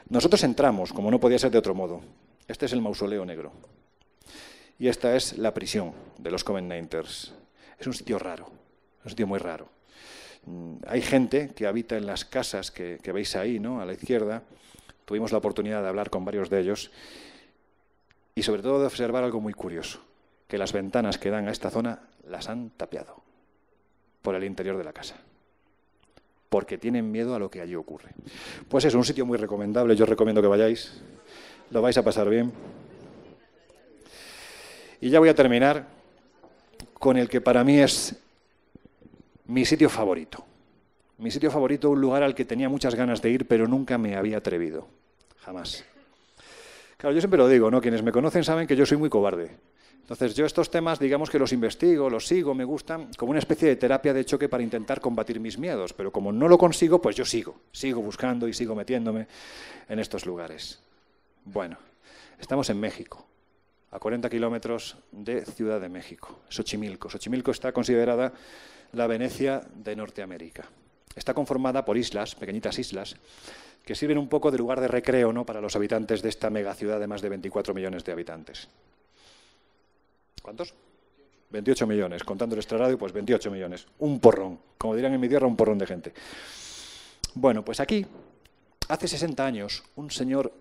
Nosotros entramos, como no podía ser de otro modo. Este es el mausoleo negro. Y esta es la prisión de los Covenanters. Es un sitio raro, un sitio muy raro. Hay gente que habita en las casas que veis ahí, ¿no?, a la izquierda. Tuvimos la oportunidad de hablar con varios de ellos y sobre todo de observar algo muy curioso, que las ventanas que dan a esta zona las han tapiado por el interior de la casa, porque tienen miedo a lo que allí ocurre. Pues es un sitio muy recomendable, yo recomiendo que vayáis, lo vais a pasar bien. Y ya voy a terminar con el que para mí es mi sitio favorito. Mi sitio favorito, un lugar al que tenía muchas ganas de ir, pero nunca me había atrevido. Jamás. Claro, yo siempre lo digo, ¿no? Quienes me conocen saben que yo soy muy cobarde. Entonces, yo estos temas, digamos que los investigo, los sigo, me gustan, como una especie de terapia de choque para intentar combatir mis miedos. Pero como no lo consigo, pues yo sigo buscando y sigo metiéndome en estos lugares. Bueno, estamos en México, a 40 kilómetros de Ciudad de México, Xochimilco. Xochimilco está considerada la Venecia de Norteamérica. Está conformada por islas, pequeñitas islas, que sirven un poco de lugar de recreo, ¿no?, para los habitantes de esta megaciudad de más de 24 millones de habitantes. ¿Cuántos? 28 millones, contando el extrarradio, pues 28 millones. Un porrón, como dirán en mi tierra, un porrón de gente. Bueno, pues aquí, hace 60 años, un señor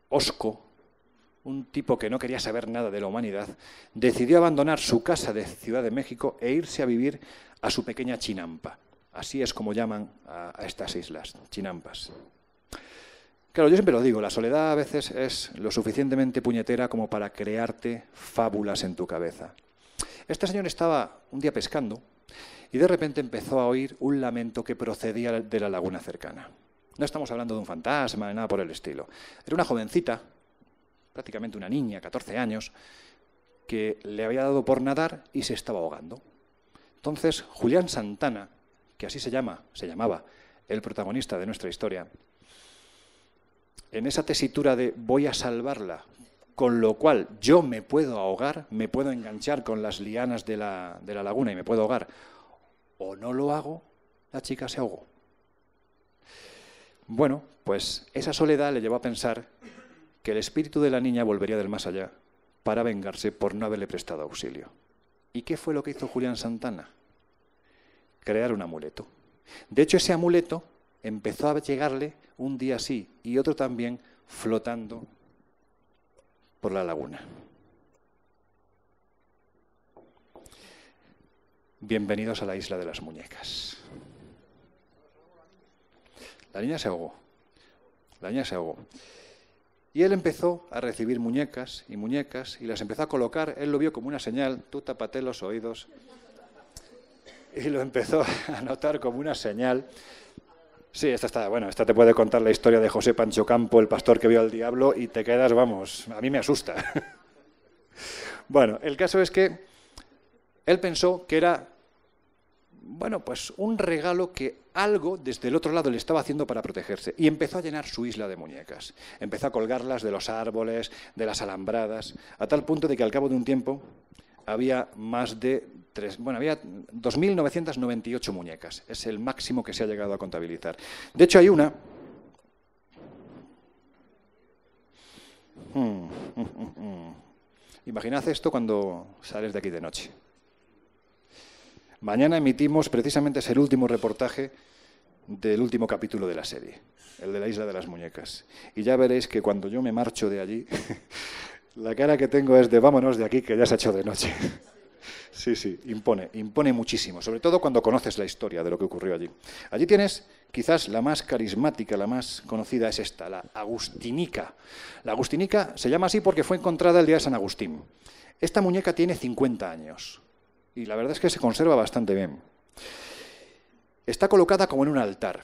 hosco, un tipo que no quería saber nada de la humanidad, decidió abandonar su casa de Ciudad de México e irse a vivir a su pequeña chinampa. Así es como llaman a estas islas, chinampas. Claro, yo siempre lo digo, la soledad a veces es lo suficientemente puñetera como para crearte fábulas en tu cabeza. Este señor estaba un día pescando y de repente empezó a oír un lamento que procedía de la laguna cercana. No estamos hablando de un fantasma, nada por el estilo. Era una jovencita, prácticamente una niña, 14 años, que le había dado por nadar y se estaba ahogando. Entonces, Julián Santana, que así se llamaba el protagonista de nuestra historia, en esa tesitura de voy a salvarla, con lo cual yo me puedo ahogar, me puedo enganchar con las lianas de la laguna y me puedo ahogar, o no lo hago, la chica se ahogó. Bueno, pues esa soledad le llevó a pensar que el espíritu de la niña volvería del más allá para vengarse por no haberle prestado auxilio. ¿Y qué fue lo que hizo Julián Santana? Crear un amuleto. De hecho, ese amuleto empezó a llegarle un día sí y otro también flotando por la laguna. Bienvenidos a la isla de las muñecas. La niña se ahogó. La niña se ahogó. Y él empezó a recibir muñecas y las empezó a colocar. Él lo vio como una señal. Tú tápate los oídos. Y lo empezó a notar como una señal. Sí, esta te puede contar la historia de José Pancho Campo, el pastor que vio al diablo, y te quedas, vamos, a mí me asusta. Bueno, el caso es que él pensó que era, bueno, pues un regalo que algo desde el otro lado le estaba haciendo para protegerse. Y empezó a llenar su isla de muñecas. Empezó a colgarlas de los árboles, de las alambradas, a tal punto de que al cabo de un tiempo había más de había 2.998 muñecas. Es el máximo que se ha llegado a contabilizar. De hecho, hay una... Imaginad esto cuando sales de aquí de noche. Mañana emitimos, precisamente es el último reportaje del último capítulo de la serie, el de la Isla de las Muñecas. Y ya veréis que cuando yo me marcho de allí, la cara que tengo es de vámonos de aquí, que ya se ha hecho de noche. Sí, impone muchísimo, sobre todo cuando conoces la historia de lo que ocurrió allí. Allí tienes, quizás la más carismática, la más conocida es esta, la Agustinica. La Agustinica se llama así porque fue encontrada el día de San Agustín. Esta muñeca tiene 50 años y la verdad es que se conserva bastante bien. Está colocada como en un altar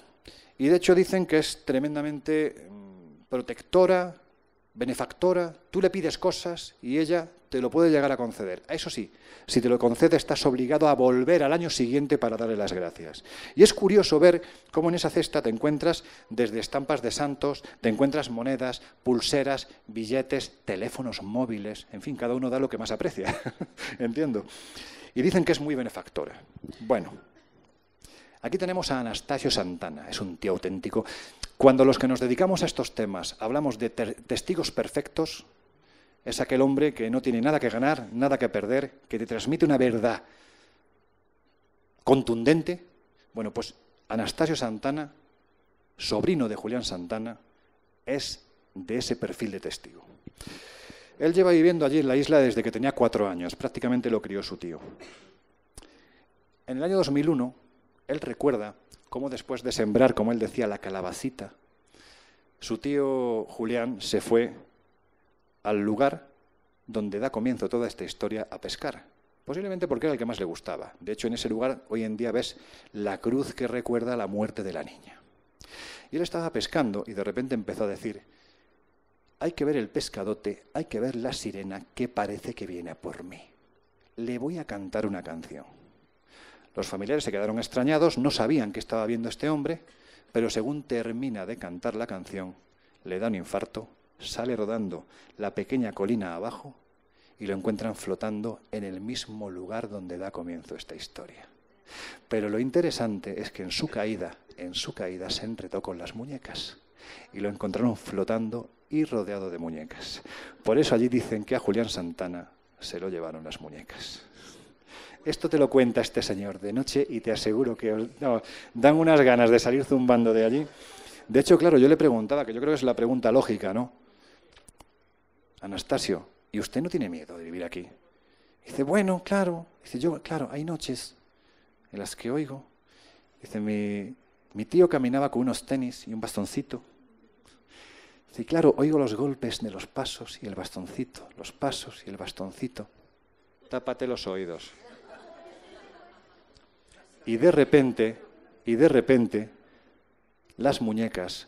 y de hecho dicen que es tremendamente protectora, benefactora. Tú le pides cosas y ella te lo puede llegar a conceder. Eso sí, si te lo concede estás obligado a volver al año siguiente para darle las gracias. Y es curioso ver cómo en esa cesta te encuentras desde estampas de santos, te encuentras monedas, pulseras, billetes, teléfonos móviles, en fin, cada uno da lo que más aprecia, entiendo. Y dicen que es muy benefactora. Bueno, aquí tenemos a Anastasio Santana, es un tío auténtico. Cuando los que nos dedicamos a estos temas hablamos de testigos perfectos, es aquel hombre que no tiene nada que ganar, nada que perder, que te transmite una verdad contundente. Bueno, pues Anastasio Santana, sobrino de Julián Santana, es de ese perfil de testigo. Él lleva viviendo allí en la isla desde que tenía 4 años, prácticamente lo crió su tío. En el año 2001, él recuerda cómo después de sembrar, como él decía, la calabacita, su tío Julián se fue al lugar donde da comienzo toda esta historia a pescar, posiblemente porque era el que más le gustaba. De hecho, en ese lugar hoy en día ves la cruz que recuerda la muerte de la niña. Y él estaba pescando y de repente empezó a decir: hay que ver el pescadote, hay que ver la sirena que parece que viene a por mí. Le voy a cantar una canción. Los familiares se quedaron extrañados, no sabían qué estaba viendo este hombre, pero según termina de cantar la canción, le da un infarto, sale rodando la pequeña colina abajo y lo encuentran flotando en el mismo lugar donde da comienzo esta historia. Pero lo interesante es que en su caída se enredó con las muñecas y lo encontraron flotando y rodeado de muñecas. Por eso allí dicen que a Julián Santana se lo llevaron las muñecas. Esto te lo cuenta este señor de noche y te aseguro que dan unas ganas de salir zumbando de allí. De hecho, claro, yo le preguntaba, que yo creo que es la pregunta lógica, ¿no? Anastasio, ¿y usted no tiene miedo de vivir aquí? Dice, bueno, claro. Dice, claro, hay noches en las que oigo. Dice, mi tío caminaba con unos tenis y un bastoncito. Dice, claro, oigo los golpes de los pasos y el bastoncito, los pasos y el bastoncito. Tápate los oídos. Y de repente, las muñecas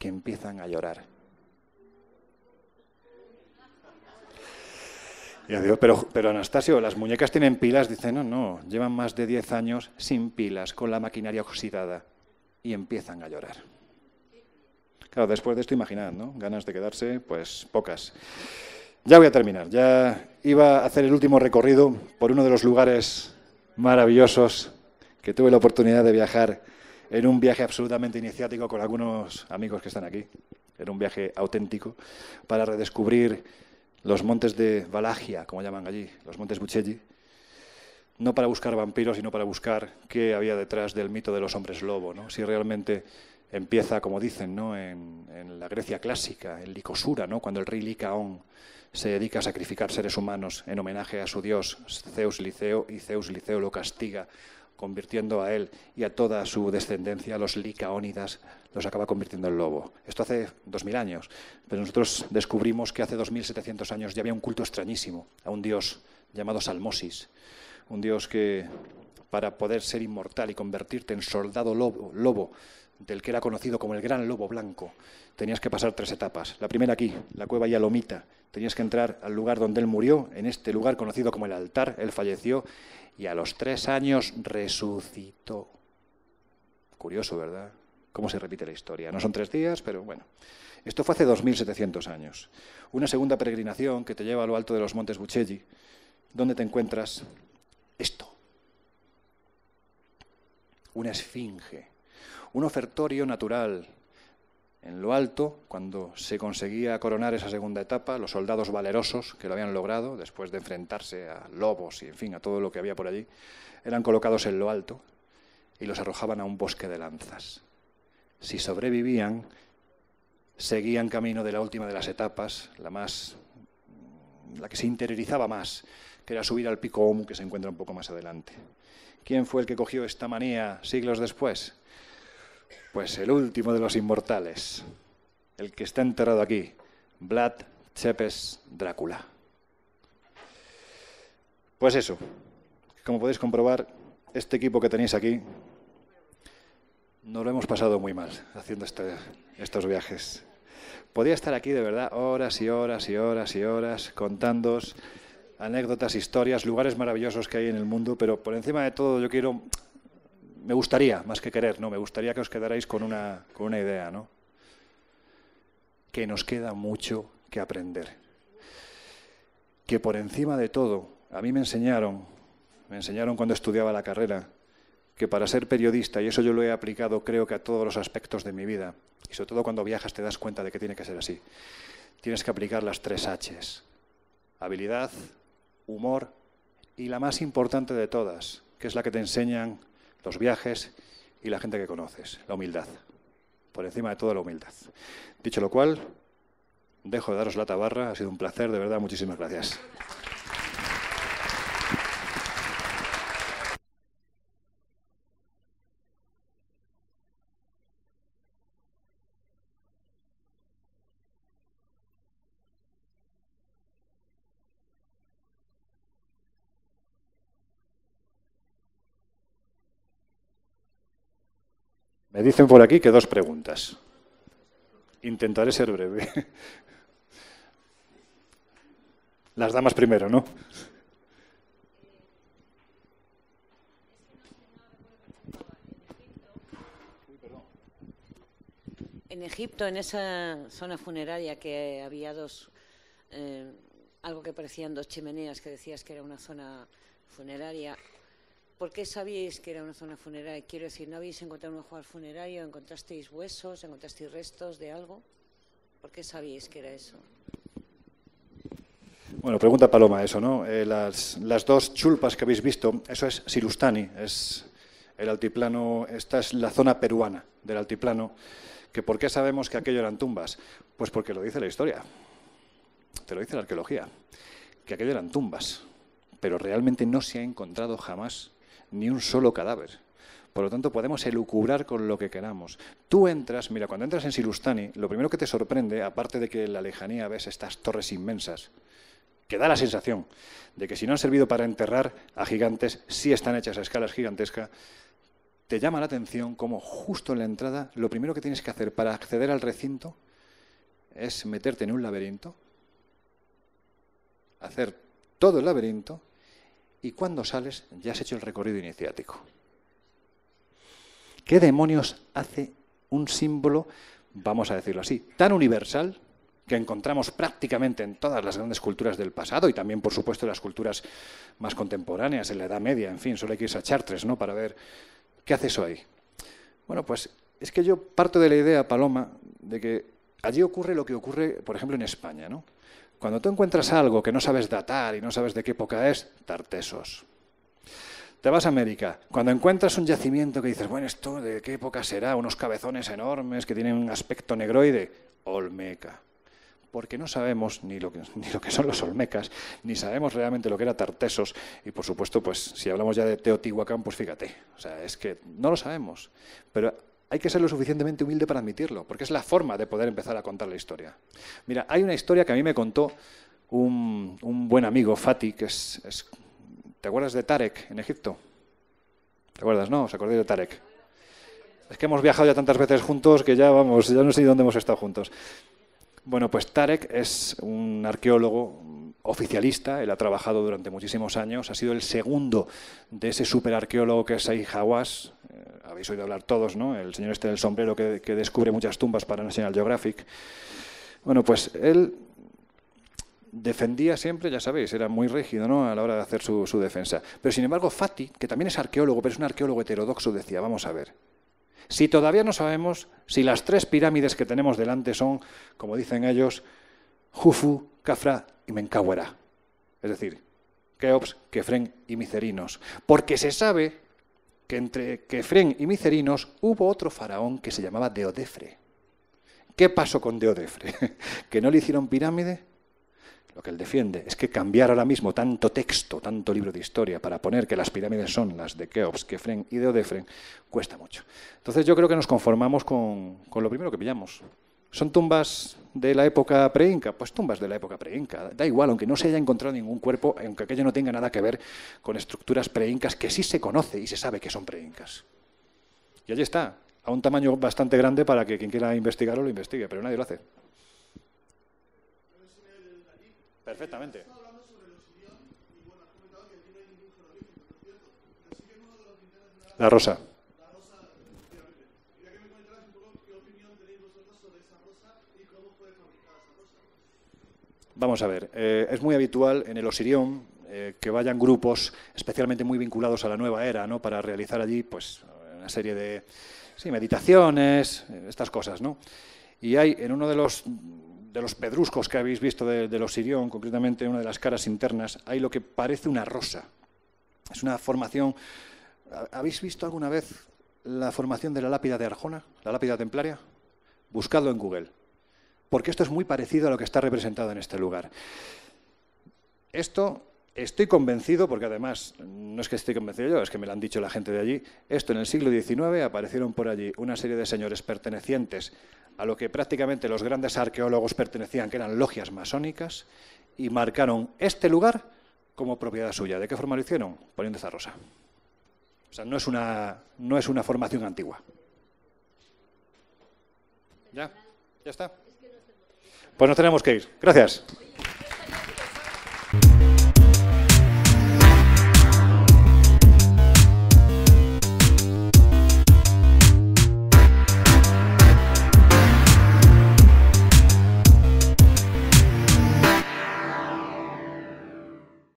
que empiezan a llorar. Y yo digo, pero Anastasio, las muñecas tienen pilas. Dice, no, llevan más de 10 años sin pilas, con la maquinaria oxidada. Y empiezan a llorar. Claro, después de esto, imaginad, ¿no? Ganas de quedarse, pues pocas. Ya voy a terminar. Ya iba a hacer el último recorrido por uno de los lugares maravillosos que tuve la oportunidad de viajar en un viaje absolutamente iniciático con algunos amigos que están aquí. Era un viaje auténtico para redescubrir los montes de Valagia, como llaman allí, los montes Buccelli, no para buscar vampiros, sino para buscar qué había detrás del mito de los hombres lobo, ¿no? Si realmente empieza, como dicen, ¿no? en la Grecia clásica, en Licosura, ¿no? Cuando el rey Licaón se dedica a sacrificar seres humanos en homenaje a su dios Zeus Liceo, y Zeus Liceo lo castiga, convirtiendo a él y a toda su descendencia, los licaónidas, los acaba convirtiendo en lobo. Esto hace 2000 años, pero nosotros descubrimos que hace 2700 años ya había un culto extrañísimo a un dios llamado Salmosis, un dios que para poder ser inmortal y convertirte en soldado lobo, del que era conocido como el Gran Lobo Blanco, tenías que pasar 3 etapas. La primera aquí, la cueva Yalomita. Tenías que entrar al lugar donde él murió, en este lugar conocido como el altar. Él falleció y a los 3 años resucitó. Curioso, ¿verdad? Cómo se repite la historia. No son 3 días, pero bueno. Esto fue hace 2700 años. Una segunda peregrinación que te lleva a lo alto de los montes Buccelli, donde te encuentras esto. Una esfinge, un ofertorio natural. En lo alto, cuando se conseguía coronar esa segunda etapa, los soldados valerosos que lo habían logrado, después de enfrentarse a lobos y, en fin, a todo lo que había por allí, eran colocados en lo alto y los arrojaban a un bosque de lanzas. Si sobrevivían, seguían camino de la última de las etapas, la que se interiorizaba más, que era subir al pico Omu, que se encuentra un poco más adelante. ¿Quién fue el que cogió esta manía siglos después? Pues el último de los inmortales, el que está enterrado aquí, Vlad Tepes Drácula. Pues eso, como podéis comprobar, este equipo que tenéis aquí, nos lo hemos pasado muy mal haciendo estos viajes. Podía estar aquí de verdad horas y horas y horas y horas contándoos anécdotas, historias, lugares maravillosos que hay en el mundo, pero por encima de todo me gustaría, más que querer, ¿no? Me gustaría que os quedarais con una idea, ¿no? Que nos queda mucho que aprender. Que por encima de todo, a mí me enseñaron cuando estudiaba la carrera, que para ser periodista, y eso yo lo he aplicado creo que a todos los aspectos de mi vida, y sobre todo cuando viajas te das cuenta de que tiene que ser así, tienes que aplicar las 3 H's. Habilidad, humor y la más importante de todas, que es la que te enseñan los viajes y la gente que conoces, la humildad. Por encima de todo, la humildad. Dicho lo cual, dejo de daros la tabarra, ha sido un placer, de verdad, muchísimas gracias. Me dicen por aquí que 2 preguntas. Intentaré ser breve. Las damas primero, ¿no? En Egipto, en esa zona funeraria que había algo que parecían 2 chimeneas, que decías que era una zona funeraria. ¿Por qué sabíais que era una zona funeraria? Quiero decir, ¿no habéis encontrado un lugar funerario? ¿Encontrasteis huesos? ¿Encontrasteis restos de algo? ¿Por qué sabíais que era eso? Bueno, pregunta Paloma eso, ¿no? Las 2 chulpas que habéis visto, eso es Silustani, es el altiplano, esta es la zona peruana del altiplano. ¿Que por qué sabemos que aquello eran tumbas? Pues porque lo dice la historia, te lo dice la arqueología, que aquello eran tumbas, pero realmente no se ha encontrado jamás ni un solo cadáver. Por lo tanto, podemos elucubrar con lo que queramos. Tú entras, mira, cuando entras en Silustani, lo primero que te sorprende, aparte de que en la lejanía ves estas torres inmensas, que da la sensación de que si no han servido para enterrar a gigantes, sí están hechas a escala gigantesca, te llama la atención como justo en la entrada, lo primero que tienes que hacer para acceder al recinto es meterte en un laberinto, hacer todo el laberinto, y cuando sales ya has hecho el recorrido iniciático. ¿Qué demonios hace un símbolo, vamos a decirlo así, tan universal que encontramos prácticamente en todas las grandes culturas del pasado y también, por supuesto, en las culturas más contemporáneas, en la Edad Media, en fin, solo hay que irse a Chartres, ¿no?, para ver qué hace eso ahí? Bueno, pues es que yo parto de la idea, Paloma, de que allí ocurre lo que ocurre, por ejemplo, en España, ¿no? Cuando tú encuentras algo que no sabes datar y no sabes de qué época es, Tartesos. Te vas a América. Cuando encuentras un yacimiento que dices, bueno, ¿esto de qué época será? Unos cabezones enormes que tienen un aspecto negroide. Olmeca. Porque no sabemos ni lo que son los olmecas, ni sabemos realmente lo que era Tartesos. Y, por supuesto, pues si hablamos ya de Teotihuacán, pues fíjate. O sea, es que no lo sabemos. Pero hay que ser lo suficientemente humilde para admitirlo, porque es la forma de poder empezar a contar la historia. Mira, hay una historia que a mí me contó un buen amigo, Fatih, que es... ¿Te acuerdas de Tarek en Egipto? ¿Te acuerdas, no? ¿Os acordáis de Tarek? Es que hemos viajado ya tantas veces juntos que ya, vamos, ya no sé dónde hemos estado juntos. Bueno, pues Tarek es un arqueólogo oficialista, él ha trabajado durante muchísimos años, ha sido el segundo de ese superarqueólogo que es Zahi Hawass, habéis oído hablar todos, ¿no? El señor este del sombrero que descubre muchas tumbas para National Geographic. Bueno, pues él defendía siempre, ya sabéis, era muy rígido, ¿no?, a la hora de hacer su defensa. Pero sin embargo, Fatih, que también es arqueólogo, pero es un arqueólogo heterodoxo, decía, vamos a ver, si todavía no sabemos si las 3 pirámides que tenemos delante son, como dicen ellos, Jufu, Khafra y Menkaure, es decir, Keops, Kefren y Micerinos, porque se sabe que entre Kefren y Micerinos hubo otro faraón que se llamaba Deodefre. ¿Qué pasó con Deodefre? ¿Que no le hicieron pirámide? Lo que él defiende es que cambiar ahora mismo tanto texto, tanto libro de historia para poner que las pirámides son las de Keops, Kefren y Deodefre cuesta mucho. Entonces yo creo que nos conformamos con lo primero que pillamos. ¿Son tumbas de la época preinca? Pues tumbas de la época preinca. Da igual, aunque no se haya encontrado ningún cuerpo, aunque aquello no tenga nada que ver con estructuras preincas que sí se conoce y se sabe que son preincas. Y allí está, a un tamaño bastante grande para que quien quiera investigarlo lo investigue, pero nadie lo hace. Perfectamente. La rosa. Vamos a ver, es muy habitual en el Osirión que vayan grupos especialmente muy vinculados a la nueva era, ¿no?, para realizar allí pues una serie de meditaciones, estas cosas, ¿no? Y hay en uno de los pedruscos que habéis visto del Osirión, concretamente en una de las caras internas, hay lo que parece una rosa. Es una formación. ¿Habéis visto alguna vez la formación de la lápida de Arjona, la lápida templaria? Buscadlo en Google, porque esto es muy parecido a lo que está representado en este lugar. Esto, estoy convencido, porque además, no es que esté convencido yo, es que me lo han dicho la gente de allí, esto en el siglo XIX aparecieron por allí una serie de señores pertenecientes a lo que prácticamente los grandes arqueólogos pertenecían, que eran logias masónicas, y marcaron este lugar como propiedad suya. ¿De qué forma lo hicieron? Poniendo esta rosa. O sea, no es una formación antigua. ¿Ya? ¿Ya está? Pues nos tenemos que ir. Gracias.